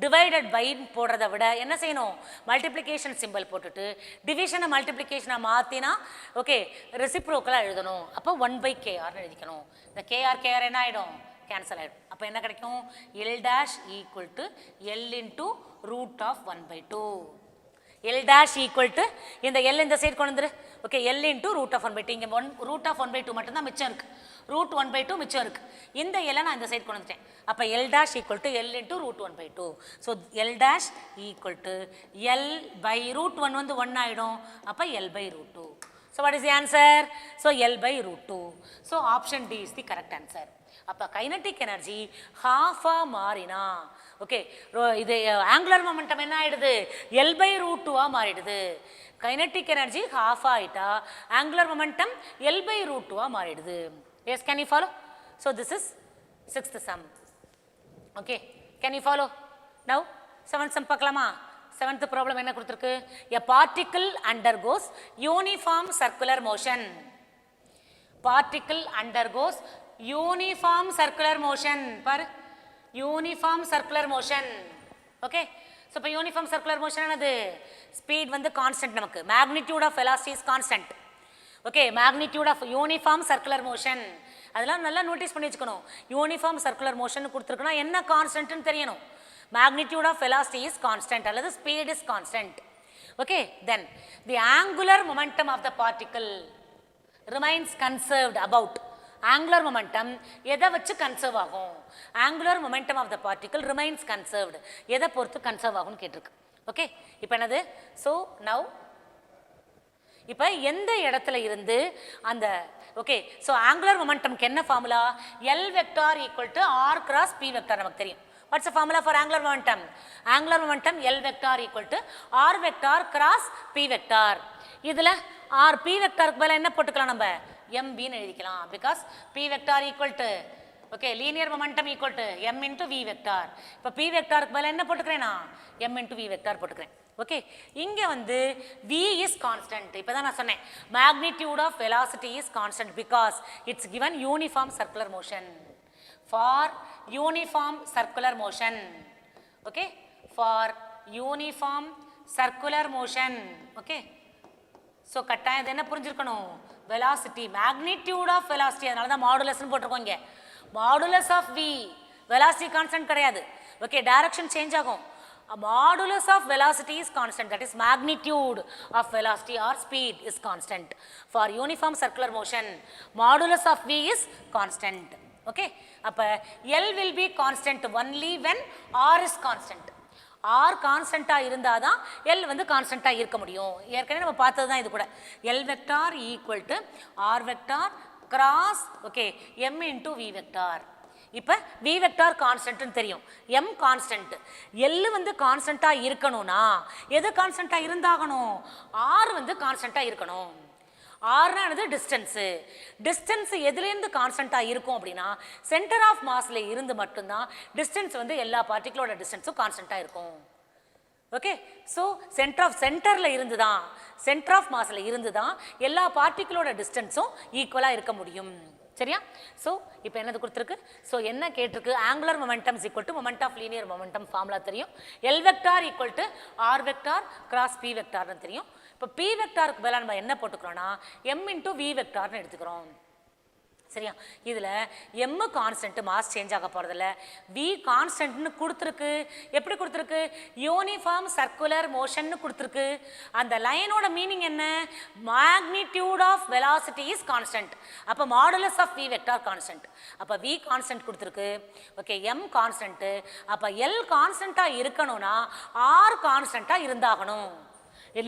divided by போடுறதை விட என்ன செய்யணும் multiplication symbol போட்டுட்டு division multiplication மாத்தினா okay reciprocal எழுதணும். அப்போ 1 by kr எழுதிக்கணும். இந்த kr என்ன ஆயிடும் cancel ஆயிடும். அப்போ என்ன கிடைக்கும் L dash equal to L into root of 1 by 2. L dash equal to இந்த L இந்த சைடு கொண்டு வந்துரு. Okay L into root of 1 by 2 இங்க root of 1 by 2 மட்டும் தான் மிச்சம் இருக்கு. root 1 by 2 மிச்சம் இருக்கு. இந்த L நான் இந்த சைடு கொண்டு வந்துட்டேன். அப்ப L dash equal to L into root 1 by 2. So L dash equal to L by root 1 வந்து 1 ஆயிடும். அப்ப L by root 2. So what is the answer? So L by root 2. So option D is the correct answer. அப்ப kinetic energy half மாறினா okay இது angular momentum என்ன ஆயிடுது L by root 2 மாறிடுது. kinetic energy half ஆயிட்டா angular momentum L by root 2 மாறிடுது. Yes, can you follow? So this is sixth sum. Okay, can you follow? Now seventh sum பார்க்கலாமா? Seventh problem என்ன கொடுத்திருக்கு? A particle undergoes uniform circular motion. Particle undergoes uniform circular motion. பாரு uniform circular motion. Okay, so இப்போ uniform circular motion என்னது speed வந்து constant நமக்கு magnitude of velocity is constant. Okay, magnitude of uniform circular motion அதெல்லாம் நல்லா notice பண்ணி வச்சுக்கணும். uniform circular motion கொடுத்திருக்குனா என்ன constant ன்னு தெரியணும். magnitude of velocity is constant அல்லது speed is constant. Okay, then the angular momentum of the particle remains conserved about angular momentum எதை வச்சு கன்சர்வ் ஆகும் angular momentum of the particle remains conserved எதை பொறுத்து conserve ஆகும்னு கேட்டிருக்கு. ஓகே இப்போ என்னது so now இப்போ எந்த இடத்துல இருந்து அந்த ஓகே so angular momentumக்கு என்ன formula L vector equal to R cross P vector நமக்கு தெரியும். What's the formula for angular momentum? Angular momentum L vector equal to R vector cross P vector. இதுல R P vectorக்கு பதிலா என்ன போட்டுக்கலாம் நம்ம mb ன்னு எழுதிக்கலாம் because P vector equal to okay linear momentum equal to m into v vector. இப்போ P vectorக்கு பதிலா என்ன போட்டுக்கறேனா m into v vector போட்டுக்கறேன். ஓகே இங்க வந்து v is constant. இப்போதான் நான் சொன்னேன் magnitude of velocity is constant because it's given uniform circular motion. For uniform circular motion okay for uniform circular motion okay so கட்டாயம் என்ன புரிஞ்சிருக்கணும் velocity magnitude of velocity அதனால தான் modulus ன்னு போட்டுருக்கோம் இங்க modulus of v velocity constant கிடையாது okay direction change ஆகும் modulus of velocity is constant that is magnitude of velocity or speed is constant. For uniform circular motion modulus of v is constant. Okay, அப்ப L will be constant only when R is constant. R கான்ஸ்டன்ட்டா இருந்தாதான் L வந்து கான்ஸ்டன்ட்டா இருக்க முடியும். ஏற்கனவே நம்ம பார்த்தது தான் இது கூட L vector equal to R vector cross okay M into V vector. இப்போ V vector கான்ஸ்டன்ட்னு தெரியும் M கான்ஸ்டன்ட் L வந்து கான்ஸ்டன்ட்டா இருக்கணும்னா எது கான்ஸ்டன்ட்டா இருந்தாகணும் R வந்து கான்ஸ்டன்ட்டா இருக்கணும். R னானது டிஸ்டன்ஸ் எதுலேருந்து கான்ஸ்டன்ட்டாக இருக்கும் அப்படின்னா சென்டர் ஆஃப் மாஸ்ல இருந்து மட்டும்தான் டிஸ்டன்ஸ் வந்து எல்லா பார்ட்டிகளோட டிஸ்டன்ஸும் கான்ஸ்டன்ட்டாக இருக்கும். ஓகே ஸோ சென்டரில் இருந்து தான் சென்டர் ஆஃப் மாஸ்ல இருந்து தான் எல்லா பார்ட்டிகளோட டிஸ்டன்ஸும் ஈக்குவலாக இருக்க முடியும். சரியா ஸோ இப்போ என்னது கொடுத்துருக்கு ஸோ என்ன கேட்டிருக்கு angular momentum is equal to moment of linear momentum formula தெரியும் L vector equal to R vector cross P வெக்டார்னு தெரியும். இப்போ P வெக்டாருக்கு பதிலாக நம்ம என்ன போட்டுக்கிறோம்னா M இன்டூ V வெக்டார்னு எடுத்துக்கிறோம். சரியா? இதில் m கான்ஸ்டன்ட் மாஸ் சேஞ்ச் ஆக போகிறதில்ல, v கான்ஸ்டன்ட்னு கொடுத்துருக்கு. எப்படி கொடுத்துருக்கு? யூனிஃபார்ம் சர்க்குலர் மோஷன்னு கொடுத்துருக்கு. அந்த லைனோட மீனிங் என்ன? Magnitude of velocity is constant. அப்போ modulus of v vector constant. அப்போ v கான்ஸ்டன்ட் கொடுத்துருக்கு. Okay, m constant. அப்போ l கான்ஸ்டன்ட்டாக இருக்கணும்னா r கான்ஸ்டன்ட்டாக இருந்தாகணும்.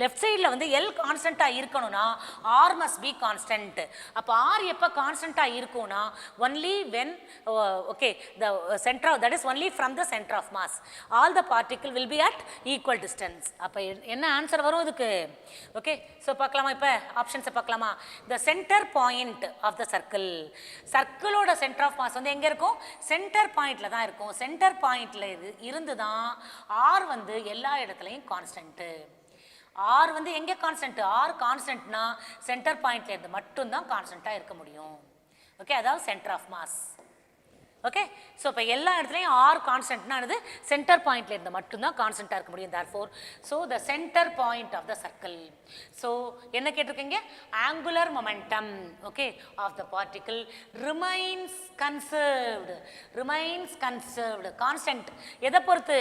லெஃப்ட் சைடில் வந்து எல் கான்ஸ்டண்ட்டாக இருக்கணும்னா ஆர் மஸ்ட் பி கான்ஸ்டன்ட். அப்போ ஆர் எப்போ கான்ஸ்டண்ட்டாக இருக்கும்னா only when okay the centre of that is only from the centre of mass all the particle will be at equal distance. அப்போ என்ன ஆன்சர் வரும் இதுக்கு? ஓகே, ஸோ பார்க்கலாமா? இப்போ ஆப்ஷன்ஸை பார்க்கலாமா? The centre point of the circle. சர்க்கிளோட centre of mass வந்து எங்கே இருக்கும்? சென்டர் பாயிண்டில் தான் இருக்கும். சென்டர் பாயிண்டில் இருந்து தான் ஆர் வந்து எல்லா இடத்துலையும் கான்ஸ்டன்ட்டு. ஆர் வந்து எங்கே கான்ஸ்டன்ட்? ஆர் கான்ஸ்டன்ட்னா சென்டர் பாயிண்ட்ல இருந்து மட்டும்தான் கான்ஸ்டன்ட்டாக இருக்க முடியும். ஓகே, அதாவது centre of mass. Okay, so இப்போ எல்லா இடத்துலையும் ஆர் கான்ஸ்டன்ட்னானது சென்டர் பாயிண்ட்ல இருந்து மட்டும்தான் கான்ஸ்டன்ட்டாக இருக்க முடியும். Therefore so the centre point of the circle. So என்ன கேட்டிருக்கீங்க? Angular momentum okay of the particle remains conserved. Remains conserved constant எதை பொறுத்து?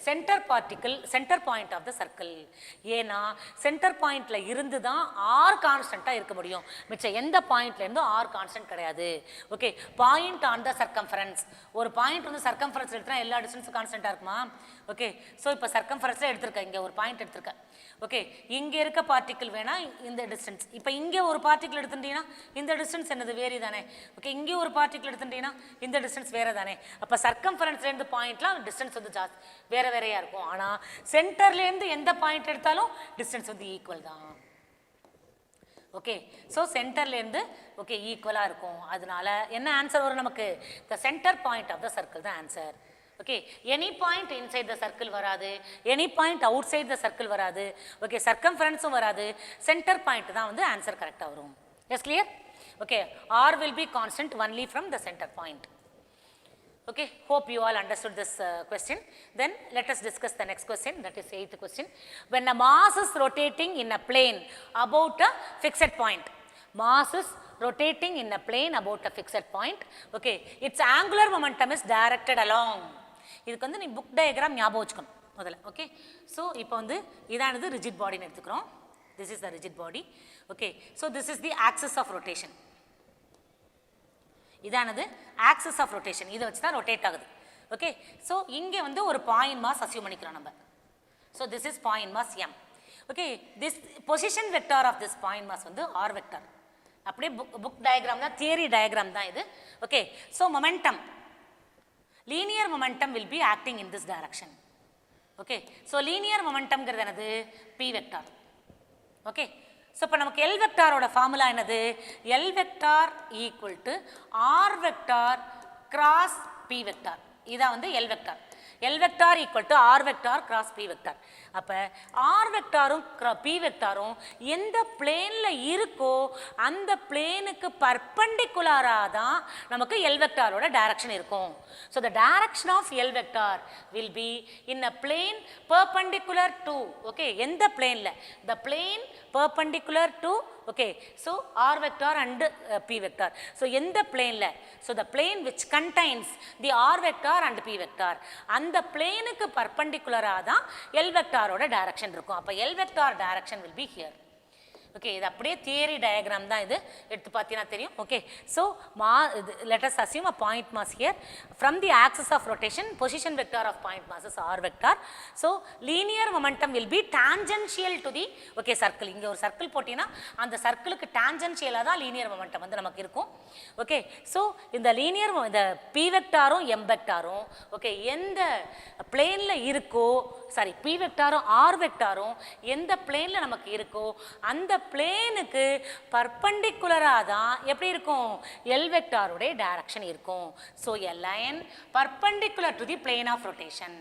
Centre particle centre point of the circle. ஏன்னா சென்டர் பாயிண்ட்ல இருந்து தான் ஆர் கான்ஸ்டன்ட்டாக இருக்க முடியும். மிச்சம் எந்த பாயிண்ட்ல இருந்தும் ஆர் கான்ஸ்டன்ட் கிடையாது. Okay, point on the circumference. ஒரு பாயிண்ட் வந்து சர்க்கம்ஃபரன்ஸ் எடுத்தா எல்லா டிஸ்டன்ஸும் கான்ஸ்டன்ட்டாக இருக்குமா? ஓகே, ஸோ இப்போ சர்க்கம்ஃபரன்ஸில் எடுத்திருக்கேன், இங்கே ஒரு பாயிண்ட் எடுத்திருக்கேன். ஓகே, இங்கே இருக்க பார்ட்டிகிள் வேணா இந்த டிஸ்டன்ஸ். இப்போ இங்கே ஒரு பார்ட்டிகிள் எடுத்துட்டீங்கன்னா இந்த டிஸ்டன்ஸ் என்னது? வேறு தானே. ஓகே, இங்கே ஒரு பார்ட்டிகிள் எடுத்துட்டீங்கன்னா இந்த டிஸ்டன்ஸ் வேறு தானே. அப்போ சர்க்கம்ஃபரன்ஸ்லேருந்து பாயிண்ட்லாம் டிஸ்டன்ஸ் வந்து ஜாஸ்தி வேறு வேறையாக இருக்கும். ஆனால் சென்டர்லேருந்து எந்த பாயிண்ட் எடுத்தாலும் டிஸ்டன்ஸ் வந்து ஈக்குவல் தான். ஓகே, ஸோ சென்டர்லேருந்து ஓகே ஈக்குவலாக இருக்கும். அதனால என்ன ஆன்சர் வரும் நமக்கு? The centre point of the circle தான் answer. Okay, any point inside the circle வராது, any point outside the circle வராது. ஓகே, சர்க்கம்ஃபரன்ஸும் வராது, சென்டர் பாயிண்ட் தான் வந்து ஆன்சர் கரெக்டாக வரும். Is clear? Okay, R will be constant only from the centre point. Okay, hope you all understood this question. Then let us discuss the next question, that is 8th question. When a mass is rotating in a plane about a fixed point, mass is rotating in a plane about a fixed point, okay, its angular momentum is directed along. இதுக்கு வந்து நீ book diagram ஞாபகம் வச்சுக்கணும் முதல்ல. Okay, so இப்போ வந்து இதானது rigid பாடின்னு எடுத்துக்கிறோம். This is the rigid body. Okay, so this is the axis of rotation. இதானது ஆக்சிஸ் ஆஃப் ரொட்டேஷன், இதை வச்சு தான் ரொட்டேட் ஆகுது. ஓகே, ஸோ இங்கே வந்து ஒரு பாயிண்ட் மாஸ் அசியூம் பண்ணிக்கிறோம் நம்ம. So this is point mass M. Okay, this position vector of this point mass வந்து ஆர் வெக்டார். அப்படியே புக் டயக்ராம் தான், தியரி டயக்ராம் தான் இது. Okay, so momentum, linear momentum will be acting in this direction. Okay, so linear மொமெண்டம்ங்கிறது என்னது? P vector. Okay, so இப்போ நமக்கு L வெக்டாரோட ஃபார்முலா என்னது? L vector equal to R vector cross P vector. இதான் வந்து L vector. L vector equal to R vector cross P vector. அப்போ R வெக்டாரும் பி வெக்டாரும் எந்த பிளேனில் இருக்கோ அந்த பிளேனுக்கு பர்பண்டிகுலராக தான் நமக்கு எல் வெக்டாரோட டைரக்ஷன் இருக்கும். So the direction of L vector will be in a plane perpendicular to, okay, எந்த பிளேனில்? The plane perpendicular to, okay, so R vector and P vector. So எந்த பிளேனில்? So the plane which contains the R vector and P vector, அந்த பிளேனுக்கு பர்பண்டிகுலராக தான் L வெக்டாரோட direction இருக்கும். அப்போ L vector direction will be here. Okay, இது அப்படியே தியரி டயக்ராம் தான், இது எடுத்து பார்த்தீங்கன்னா தெரியும். Okay, so let us assume a point mass here. From the axis of rotation, position vector of point mass is r vector. So linear momentum will be tangential to the okay circle. இங்கே ஒரு circle போட்டிங்கன்னா அந்த சர்க்கிளுக்கு டான்ஜென்ஷியலாக தான் linear momentum வந்து நமக்கு இருக்கும். Okay, so இந்த linear இந்த பி வெக்டாரும் எம் வெக்டாரும் ஓகே எந்த பிளேனில் இருக்கோ, சாரி பி வெக்டாரும் ஆர் வெக்டாரும் எந்த பிளேனில் நமக்கு இருக்கோ அந்த பிளேனுக்கு பர்பண்டிகுலராக தான் எப்படி இருக்கும்? எல் வெக்டாருடைய டைரக்ஷன் இருக்கும். So a line perpendicular to the plane of rotation.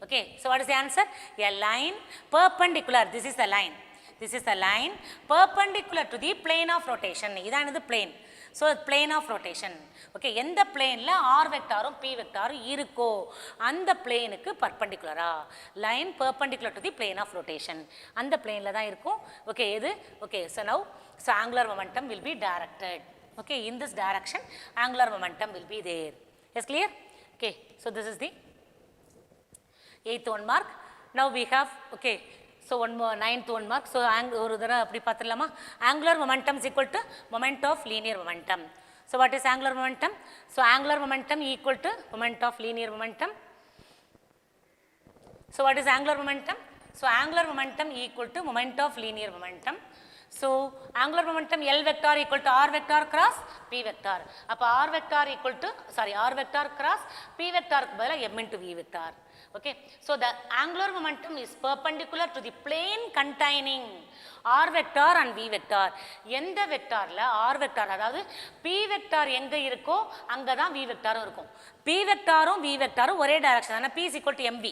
Okay, so what is the answer? A line perpendicular, this is the line, this is a line perpendicular to the plane of rotation. இதான் இது plane. So plane of rotation. Okay, எந்த பிளேனில் R வெக்டாரும் P வெக்டாரும் இருக்கோ அந்த பிளேனுக்கு பர்பண்டிகுலரா line perpendicular to the plane of rotation, அந்த பிளேனில் தான் இருக்கும். ஓகே, எது? Okay, so now so angular momentum will be directed. Okay, in this direction angular momentum will be there. Yes, clear? Okay, so this is the 8th 1 mark. Now we have, okay, so one more 9th 1 mark. So ஒரு தடவை அப்படி பார்த்துடலாமா? Angular momentum is equal to moment of linear momentum. So what is angular momentum? So angular momentum equal to moment of linear momentum. So what is angular momentum? So angular momentum equal to moment of linear momentum. So angular momentum L vector equal to R vector cross P vector. அப்போ R vector equal to, sorry, R vector cross P vector பதிலாக M into V vector. Okay, so the angular momentum is perpendicular to the plane containing R vector and V vector. எந்த வெக்டார்ல R vector, அதாவது P vector எங்க இருக்கோ அங்கே தான் V vectorம் இருக்கும். P vectorம் V vectorம் ஒரே direction, ஆனால் P is equal to MV.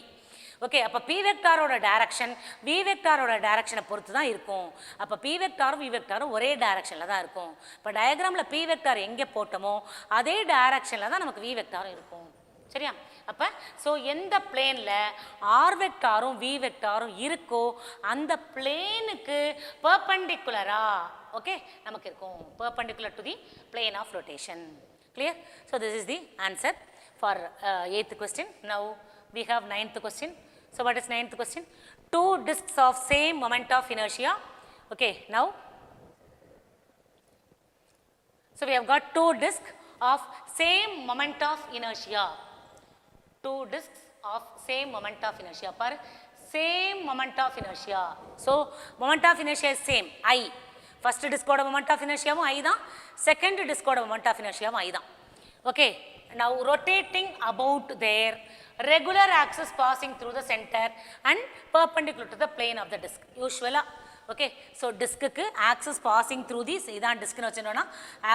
Okay, அப்போ P வெக்டாரோட டைரக்ஷன் V வெக்டாரோட டைரக்ஷனை பொறுத்து தான் இருக்கும். அப்போ P வெக்டாரும் V வெக்டாரும் ஒரே டைரக்ஷனில் தான் இருக்கும். இப்போ டயக்ராமில் P வெக்டார் எங்கே போட்டோமோ அதே டைரக்ஷனில் தான் நமக்கு V வெக்டாரும் இருக்கும். சரியா? அப்போ ஸோ எந்த பிளேனில் R வெக்டாரும் V வெக்டாரும் இருக்கோ அந்த பிளேனுக்கு பெர்பெண்டிகுலரா, ஓகே, நமக்கு இருக்கும். Perpendicular to the plane of rotation. Clear? So this is the answer for 8th question. Now we have 9th question. So what is 9th question? Two discs of same moment of inertia. Okay, now so we have got two discs of same moment of inertia. Two discs of same moment of inertia. Per same moment of inertia. So moment of inertia is same, I. First disc oda moment of inertia I da, second disc oda moment of inertia I da. Okay, now rotating about their regular axis passing through the center and perpendicular to the plane of the disc. Usually, okay, so disc ku axis passing through this, idan disc nu vechindona,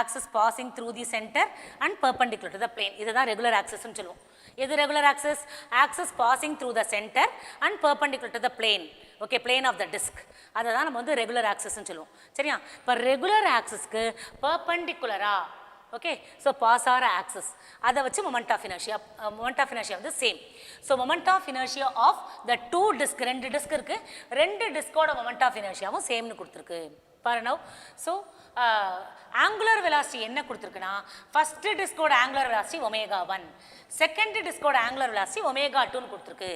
axis passing through the center and perpendicular to the plane. Idha regular axis nu solluvom. Edu regular axis? Axis passing through the center and perpendicular to the plane. Okay, plane of the disc. Adha da nam vandu regular axis nu solluvom. Seriya? Ipo regular axis ku perpendicular ah, okay, so pass our axis, அதை வச்சு moment of inertia வந்து same. So moment of inertia of the two disc, ரெண்டு disc இருக்கு, ரெண்டு discோட moment of inertiaவும் சேம்னு கொடுத்துருக்கு. பாரு now, so angular velocity என்ன கொடுத்துருக்குன்னா, first discோட angular velocity omega 1, second discோட angular velocity omega 2 கொடுத்துருக்கு.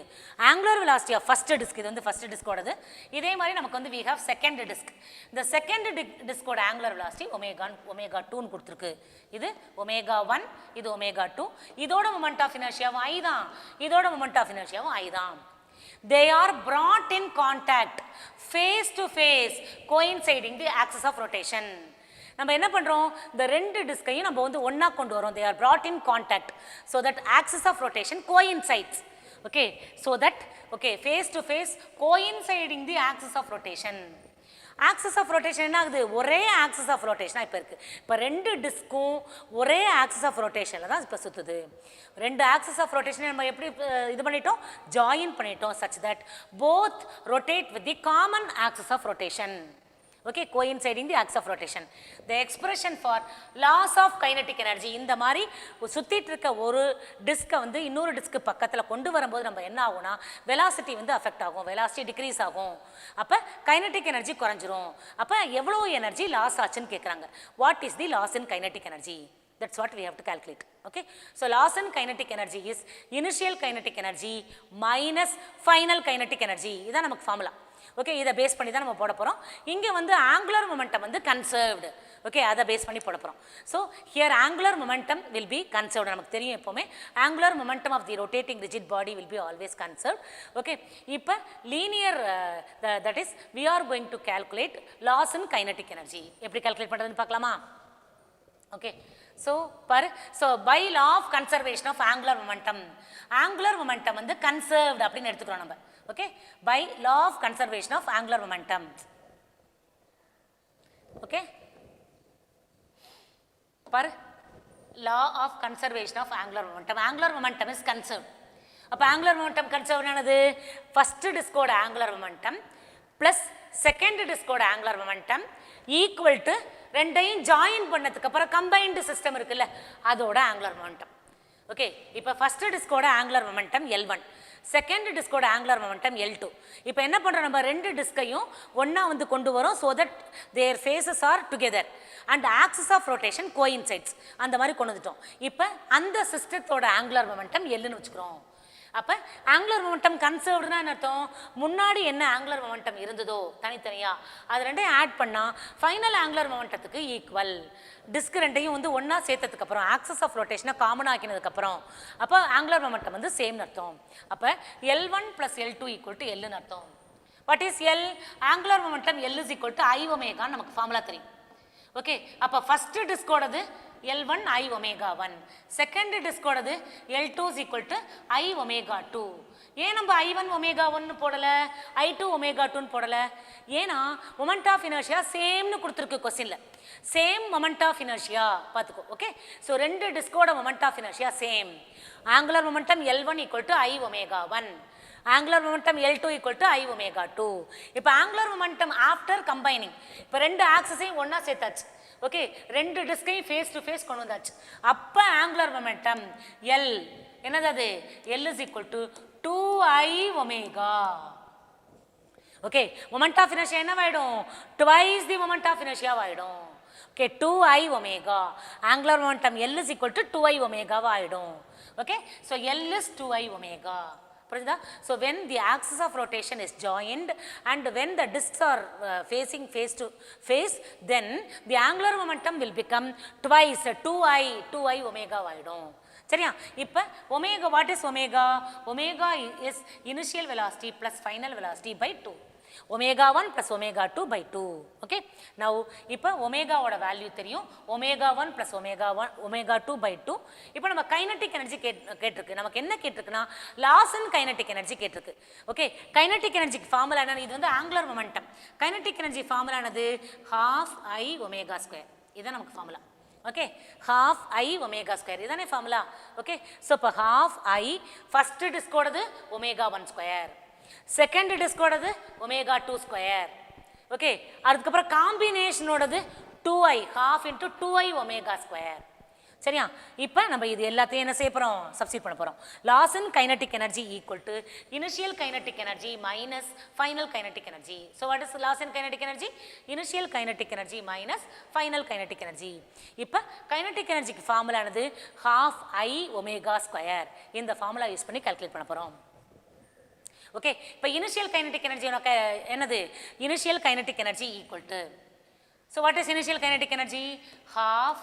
angular velocity of first disc, இது வந்து first discோடது. இதே மாதிரி நமக்கு வந்து we have second disc. இந்த second discோட angular velocity omega 2 கொடுத்துருக்கு. இது omega 1, இது omega 2. இதோட moment of inertia I தான், இதோட moment of inertia I தான். They are brought in contact face to face coinciding the axis of rotation. நம்ம என்ன பண்றோம், இந்த ரெண்டு டிஸ்கையும் நம்ம வந்து ஒண்ணா கொண்டு வரோம். They are brought in contact so that axis of rotation coincides. Okay, so that, okay, face to face coinciding the axis of rotation. axis of rotation என்ன ஆகுது, ஒரே axis of rotation இப்போ இருக்கு. இப்போ ரெண்டு டிஸ்க்கும் ஒரே axis of rotationல தான் இப்போ சுத்துது. ரெண்டு axis of rotation நம்ம எப்படி இது பண்ணிட்டோம், ஜாயின் பண்ணிட்டோம் such that both rotate with the common axis of rotation. Okay, coinciding the axis of rotation. The expression for loss of kinetic energy, இந்த மாதிரி சுத்திட்டு இருக்க ஒரு டிஸ்கை வந்து இன்னொரு டிஸ்க்கு பக்கத்தில் கொண்டு வரும்போது நம்ம என்ன ஆகும்னா, வெலாசிட்டி வந்து அஃபெக்ட் ஆகும், வெலாசிட்டி டிக்ரீஸ் ஆகும். அப்போ கைனட்டிக் எனர்ஜி குறைஞ்சிரும். அப்போ எவ்வளோ எனர்ஜி லாஸ் ஆச்சுன்னு கேட்குறாங்க. What is the loss in kinetic energy? That's what we have to calculate. Okay, so loss in kinetic energy is initial kinetic energy minus final kinetic energy. இதான் நமக்கு formula. Okay, இதை base பண்ணி தான் நம்ம போட போகிறோம். இங்கே வந்து ஆங்குலர் மொமெண்டம் வந்து கன்சர்வ்டு. ஓகே, அதை பேஸ் பண்ணி போட போகிறோம். So here angular momentum will be conserved. நமக்கு தெரியும் எப்போவுமே angular momentum of the rotating rigid body will be always conserved. Okay, இப்போ linear that is we are going to calculate loss in kinetic energy. எப்படி calculate பண்ணுறதுன்னு பார்க்கலாமா? ஓகே, so by law of conservation of angular momentum வந்து conserved அப்படின்னு எடுத்துக்கிறோம் நம்ம. Okay, by law of conservation of angular momentum. Okay, பாரு, law of conservation of angular momentum is conserved. அப்போ angular momentum conserved ஆனது first discோட angular momentum plus second discோட angular momentum equal to ரெண்டையும் ஜாயின் பண்ணதுக்கு அப்புறம் கம்பைன்டு சிஸ்டம் இருக்குல்ல, அதோட ஆங்குலர் மொமெண்டம். ஓகே, இப்போ ஃபர்ஸ்ட் டிஸ்கோட ஆங்குலர் மொமெண்டம் L1, செகண்ட் டிஸ்கோட ஆங்குலர் மொமெண்டம் L2. இப்போ என்ன பண்ணுறோம், நம்ம ரெண்டு டிஸ்கையும் ஒன்றா வந்து கொண்டு வரோம் so that their faces are together and axis of rotation coincides, அந்த மாதிரி கொண்டு வந்துட்டோம். இப்போ அந்த சிஸ்டத்தோட ஆங்குலர் மொமெண்டம் Lன்னு வச்சுக்கிறோம். அப்போ ஆங்குலர் மொமெண்டம் கன்சர்வ்டுனா என்ன அர்த்தம், முன்னாடி என்ன ஆங்குலர் மொமெண்டம் இருந்ததோ தனித்தனியாக அது ரெண்டையும் ஆட் பண்ணால் ஃபைனல் ஆங்குலர் மொமெண்டத்துக்கு ஈக்குவல். டிஸ்க் ரெண்டையும் வந்து ஒன்றா சேர்த்ததுக்கப்புறம் ஆக்சஸ் ஆஃப் ரொட்டேஷனை காமன் ஆக்கினதுக்கப்புறம் அப்போ ஆங்குலர் மொமெண்டம் வந்து சேம்னு அர்த்தம். அப்போ L1 + L2 = Lன்னு அர்த்தம். What is L? Angular momentum L = I ஒமேகான்னு நமக்கு ஃபார்முலா தெரியும். ஓகே, அப்போ ஃபஸ்ட்டு டிஸ்கோடது L1 I ω1, செகண்ட் டிஸ்கோடது L2 = I ω2. ஏன் நம்ம I1 ω1 போடலை, I2 ω2 போடலை? ஏன்னா மொமெண்ட் ஆஃப் இனர்ஷியா சேம்னு கொடுத்துருக்கு கொஸ்டினில். சேம் மொமெண்ட் ஆஃப் இனர்ஷியா பார்த்துக்கோ. ஓகே, ஸோ ரெண்டு டிஸ்கோட moment of inertia same. Angular momentum L1 = I ω1, angular momentum L2 = I ω2. இப்போ ஆங்குலர் மொமெண்டம் ஆஃப்டர் கம்பைனிங், இப்போ ரெண்டு ஆக்சஸையும் ஒன்றா சேர்த்தாச்சு. ஓகே, ரெண்டு டிஸ்கையும் ஃபேஸ் டு ஃபேஸ் கொண்டு வந்தாச்சு. அப்போ ஆங்குலர் மொமெண்டம் L என்னது, அது L = 2I omega. Okay, moment of inertia என்னவாயிடும், ட்வைஸ் தி மொமெண்ட் ஆஃப் இனர்ஷியாவாயிடும். Okay, 2I omega, angular momentum L = 2I ஒமேகாவா ஆயிடும். Okay, so L is 2I omega. புரியுதா? So when the axis of rotation is joint and when the discs are facing face to face, then the angular momentum will become twice 2I ஒமேகாவாயிடும். சரியா? இப்போ omega, what is omega? Omega is initial velocity plus final velocity by 2. ω1 + ω2/2. Okay, now இப்போ ஒமேகாவோட value தெரியும், ω1 + ω2/2. இப்போ நம்ம kinetic energy கேட்டிருக்கு. நமக்கு என்ன கேட்டிருக்குன்னா லாஸ் இன் கைனட்டிக் எனர்ஜி கேட்டிருக்கு. ஓகே, கைனட்டிக் எனர்ஜிக்கு ஃபார்முலா என்னது, இது வந்து ஆங்குலர் மொமெண்டம். கைனட்டிக் எனர்ஜி ஃபார்முலானது ½ I ω². இதுதான் நமக்கு ஃபார்முலா. ஓகே, ½ I ω², இதுதானே ஃபார்முலா. ஓகே, ஸோ இப்போ ½ I ஃபர்ஸ்ட் டிஸ்கோடது ω1², செகண்ட் டிஸ்கோடது ω2². ஓகே, அதுக்கப்புறம் காம்பினேஷனோடது 2I, ½ × 2I ω². சரியா? இப்போ நம்ம இது எல்லாத்தையும் என்ன செய்ய போகிறோம், சப்ஸ்டிட் பண்ண போகிறோம். Loss in kinetic energy = initial kinetic energy minus final kinetic energy. So what is loss in kinetic energy? Initial kinetic energy minus final kinetic energy. இப்போ கைனட்டிக் எனர்ஜிக்கு ஃபார்முலானது ½ I ω². இந்த ஃபார்முலா யூஸ் பண்ணி கால்குலேட் பண்ண போகிறோம். Okay, இப்போ initial kinetic energy என்னது, initial kinetic energy = so what is initial kinetic energy? ½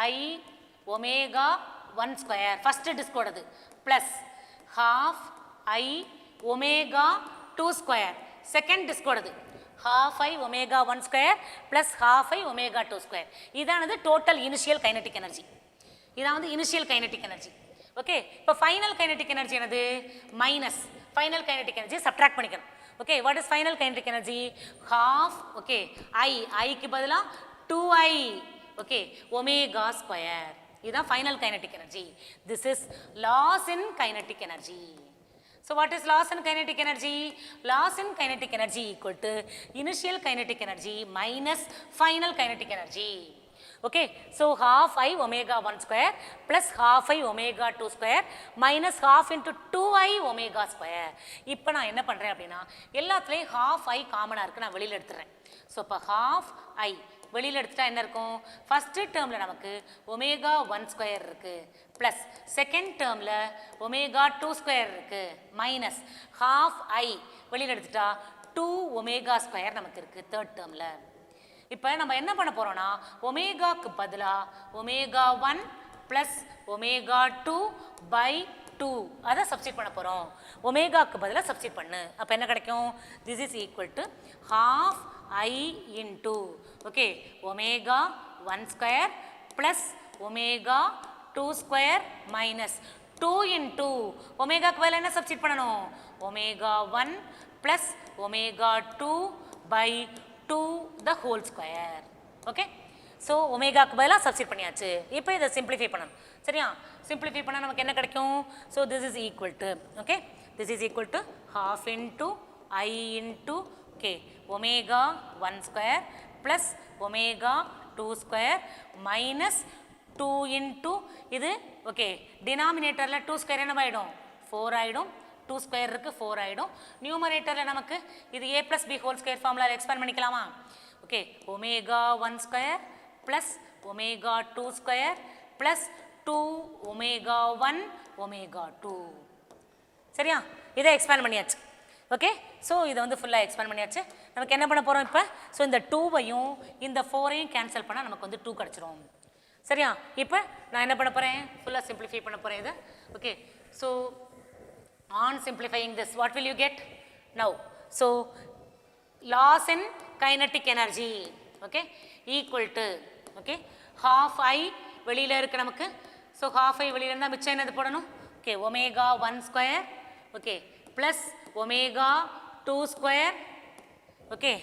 I ω1² first டிஸ்கோடது ப்ளஸ் ½ I ω2² செகண்ட் டிஸ்கோடது ½ I ω1² ப்ளஸ் ½ I ω2². இதானது டோட்டல் இனிஷியல் கைனட்டிக் எனர்ஜி. இதான் வந்து இனிஷியல் கைனட்டிக் எனர்ஜி. ஓகே, இப்போ ஃபைனல் கைனட்டிக் எனர்ஜி என்னது, minus final kinetic energy subtract பண்ணிக்கணும். Okay, what is final kinetic energy? ½ okay ஐக்கு பதிலாக 2I ஓகே ω². இதுதான் final kinetic energy. This is loss in kinetic energy. So what is loss in kinetic energy? Loss in kinetic energy = initial kinetic energy minus final kinetic energy. Okay, so ½ I ω1² plus ½ I ω2² minus ½ into 2I ω². இப்போ நான் என்ன பண்ணுறேன் அப்படின்னா எல்லாத்துலேயும் ½ I காமனாக இருக்குது, நான் வெளியில் எடுத்துறேன். ஸோ இப்போ ½ I வெளியில் எடுத்துட்டா என்ன இருக்கும்? ஃபஸ்ட்டு டேர்மில் நமக்கு ω1² இருக்குது ப்ளஸ் செகண்ட் டேர்மில் ω2² இருக்குது மைனஸ் ½ I வெளியில் எடுத்துட்டா 2ω² நமக்கு இருக்குது தேர்ட் டேர்மில். இப்போ நம்ம என்ன பண்ண போகிறோம்னா ஒமேகாக்கு பதிலாக ω1 ப்ளஸ் ω2/2 அதை சப்ஸ்டிட் பண்ண போகிறோம். ஒமேகாக்கு பதிலாக சப்ஸ்டிட் பண்ணு. அப்போ என்ன கிடைக்கும்? This is equal to ½ I into okay ω1² plus ω2² minus 2 into ஒமேகாக்கு பதிலாக என்ன சப்ஸ்டிட் பண்ணணும்? ω1 plus ω2/2 the whole square. Okay, so ஒமேகாக்கு பதிலாக சப்ஸ்டிட் பண்ணியாச்சு. இப்போ இதை சிம்பிளிஃபை பண்ணணும். சரியா? சிம்பிளிஃபை பண்ணால் நமக்கு என்ன கிடைக்கும்? So this is equal to okay this is equal to ½ into I into okay ω1² plus ω2² minus 2 into இது ஓகே டினாமினேட்டரில் 2² என்ன ஆகிடும்? 4 ஆகிடும் 2 ஸ்கொயர் இருக்கு 4 ஆயிடும். நியூமரேட்டரில் நமக்கு இது a plus b whole square ஃபார்முலாவில் எக்ஸ்பேண்ட் பண்ணிக்கலாமா? Okay, omega 1 square plus omega 2 square plus 2 omega 1 omega 2. சரியா? இதை எக்ஸ்பேண்ட் பண்ணியாச்சு. ஓகே, ஸோ இதை வந்து ஃபுல்லாக எக்ஸ்பேண்ட் பண்ணியாச்சு. நமக்கு என்ன பண்ண போகிறோம் இப்போ? ஸோ இந்த 2வையும் இந்த 4ஐயும் கேன்சல் பண்ணால் நமக்கு வந்து 2 கிடச்சிரும். சரியா? இப்போ நான் என்ன பண்ண போகிறேன்? ஃபுல்லாக சிம்பிளிஃபை பண்ண போகிறேன் இது. Okay, so on simplifying this what will you get now? So loss in kinetic energy okay equal to okay half I வெளியில் இருக்குது நமக்கு. ஸோ half I வெளியில் இருந்தால் மிச்சம் என்னது போடணும்? Okay omega 1 square okay plus omega 2 square okay.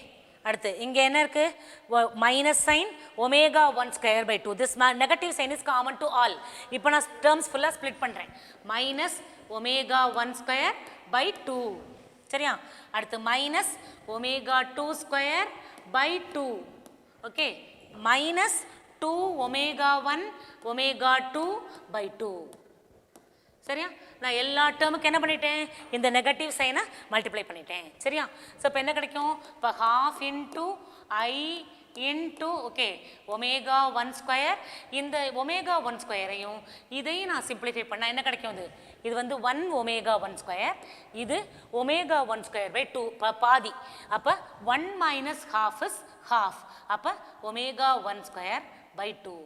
அடுத்து இங்கே என்ன இருக்குது? Minus sign omega 1 square by 2. This negative sign is common to all. இப்போ நான் டேர்ம்ஸ் ஃபுல்லாக ஸ்ப்ளிட் பண்ணுறேன். Minus omega 1 square by 2. சரியா? அடுத்து minus omega 2 square by 2 okay minus 2 omega 1 omega 2 by 2. சரியா? நான் எல்லா டேர்முக்கு என்ன பண்ணிட்டேன்? இந்த நெகட்டிவ் சைனை மல்டிப்ளை பண்ணிட்டேன். சரியா? ஸோ இப்போ என்ன கிடைக்கும்? இப்போ half into I into okay omega 1 square. இந்த ஒமேகா 1 ஸ்கொயரையும் இதையும் நான் சிம்பிளிஃபை பண்ணால் என்ன கிடைக்கும்? இது வந்து 1 ஒமேகா 1 ஸ்கொயர், இது ஒமேகா 1 ஸ்கொயர் பை 2 பாதி. அப்போ 1 மைனஸ் ஹாஃப் இஸ் ஹாஃப். அப்போ ஒமேகா 1 ஸ்கொயர் பை 2.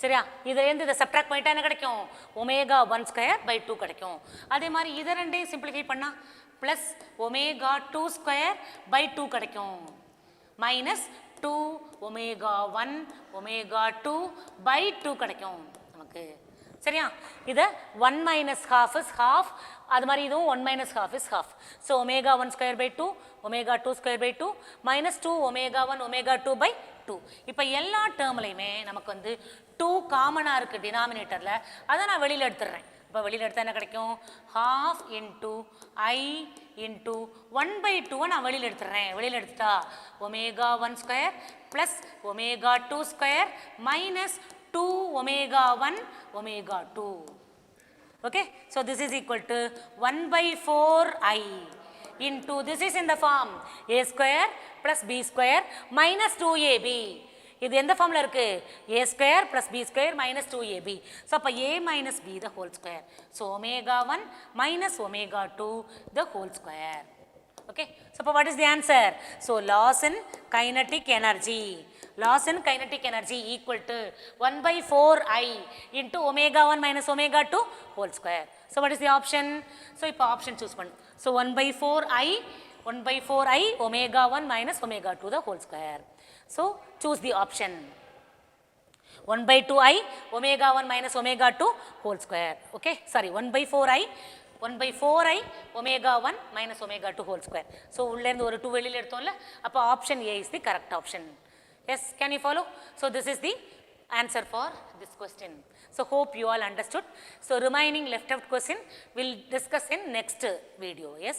சரியா? இதுலேருந்து இதை சப்ட்ராக்ட் பண்ணிட்டா என்ன கிடைக்கும்? ஒமேகா 1 ஸ்கொயர் பை 2 கிடைக்கும். அதே மாதிரி இதை ரெண்டையும் சிம்பிளிஃபை பண்ணால் ப்ளஸ் ஒமேகா 2 ஸ்கொயர் பை 2 கிடைக்கும் மைனஸ் 2 ஒமேகா 1 ஒமேகா 2 பை 2 கிடைக்கும் நமக்கு. சரியா? இதை 1 மைனஸ் ஹாஃப் இஸ் ஹாஃப். அது மாதிரி இதுவும் 1 minus half is half. So omega 1 square by 2 omega 2 square by 2 minus 2 omega 1 omega 2 by 2. இப்போ எல்லா டேர்ம்லையுமே நமக்கு வந்து 2 காமனாக இருக்குது டினாமினேட்டரில். அதை நான் வெளியில் எடுத்துடுறேன். இப்போ வெளியில் எடுத்தால் என்ன கிடைக்கும்? Half into I into 1 by 2 நான் வெளியில் எடுத்துடுறேன். வெளியில் எடுத்துட்டா omega 1 square plus omega 2 square minus 2 omega 1 omega 2. Okay, so this is equal to 1 by 4I into this is in the form a square plus b square minus 2ab. இது எந்த ஃபார்மில் இருக்குது? a square plus b square minus 2ab. So அப்போ a minus b the whole square. So omega 1 minus omega 2 the whole square. Okay, so what is the answer? So loss in kinetic energy. Loss in kinetic energy equal to 1 by 4I into omega 1 minus omega 2 whole square. So what is the option? So இப்போ option choose பண்ணு. So 1 by 4I omega 1 minus omega 2 the whole square. So choose the option 1 by 2I omega 1 minus omega 2 whole square. Okay, sorry 1 by 4I omega 1 minus omega 2 whole square. So உள்ளேருந்து ஒரு 2 வெளியில் எடுத்தோம்ல, அப்போ option A is the correct option. Yes, can you follow? So this is the answer for this question. So hope you all understood. So remaining left out question we'll discuss in next video. Yes.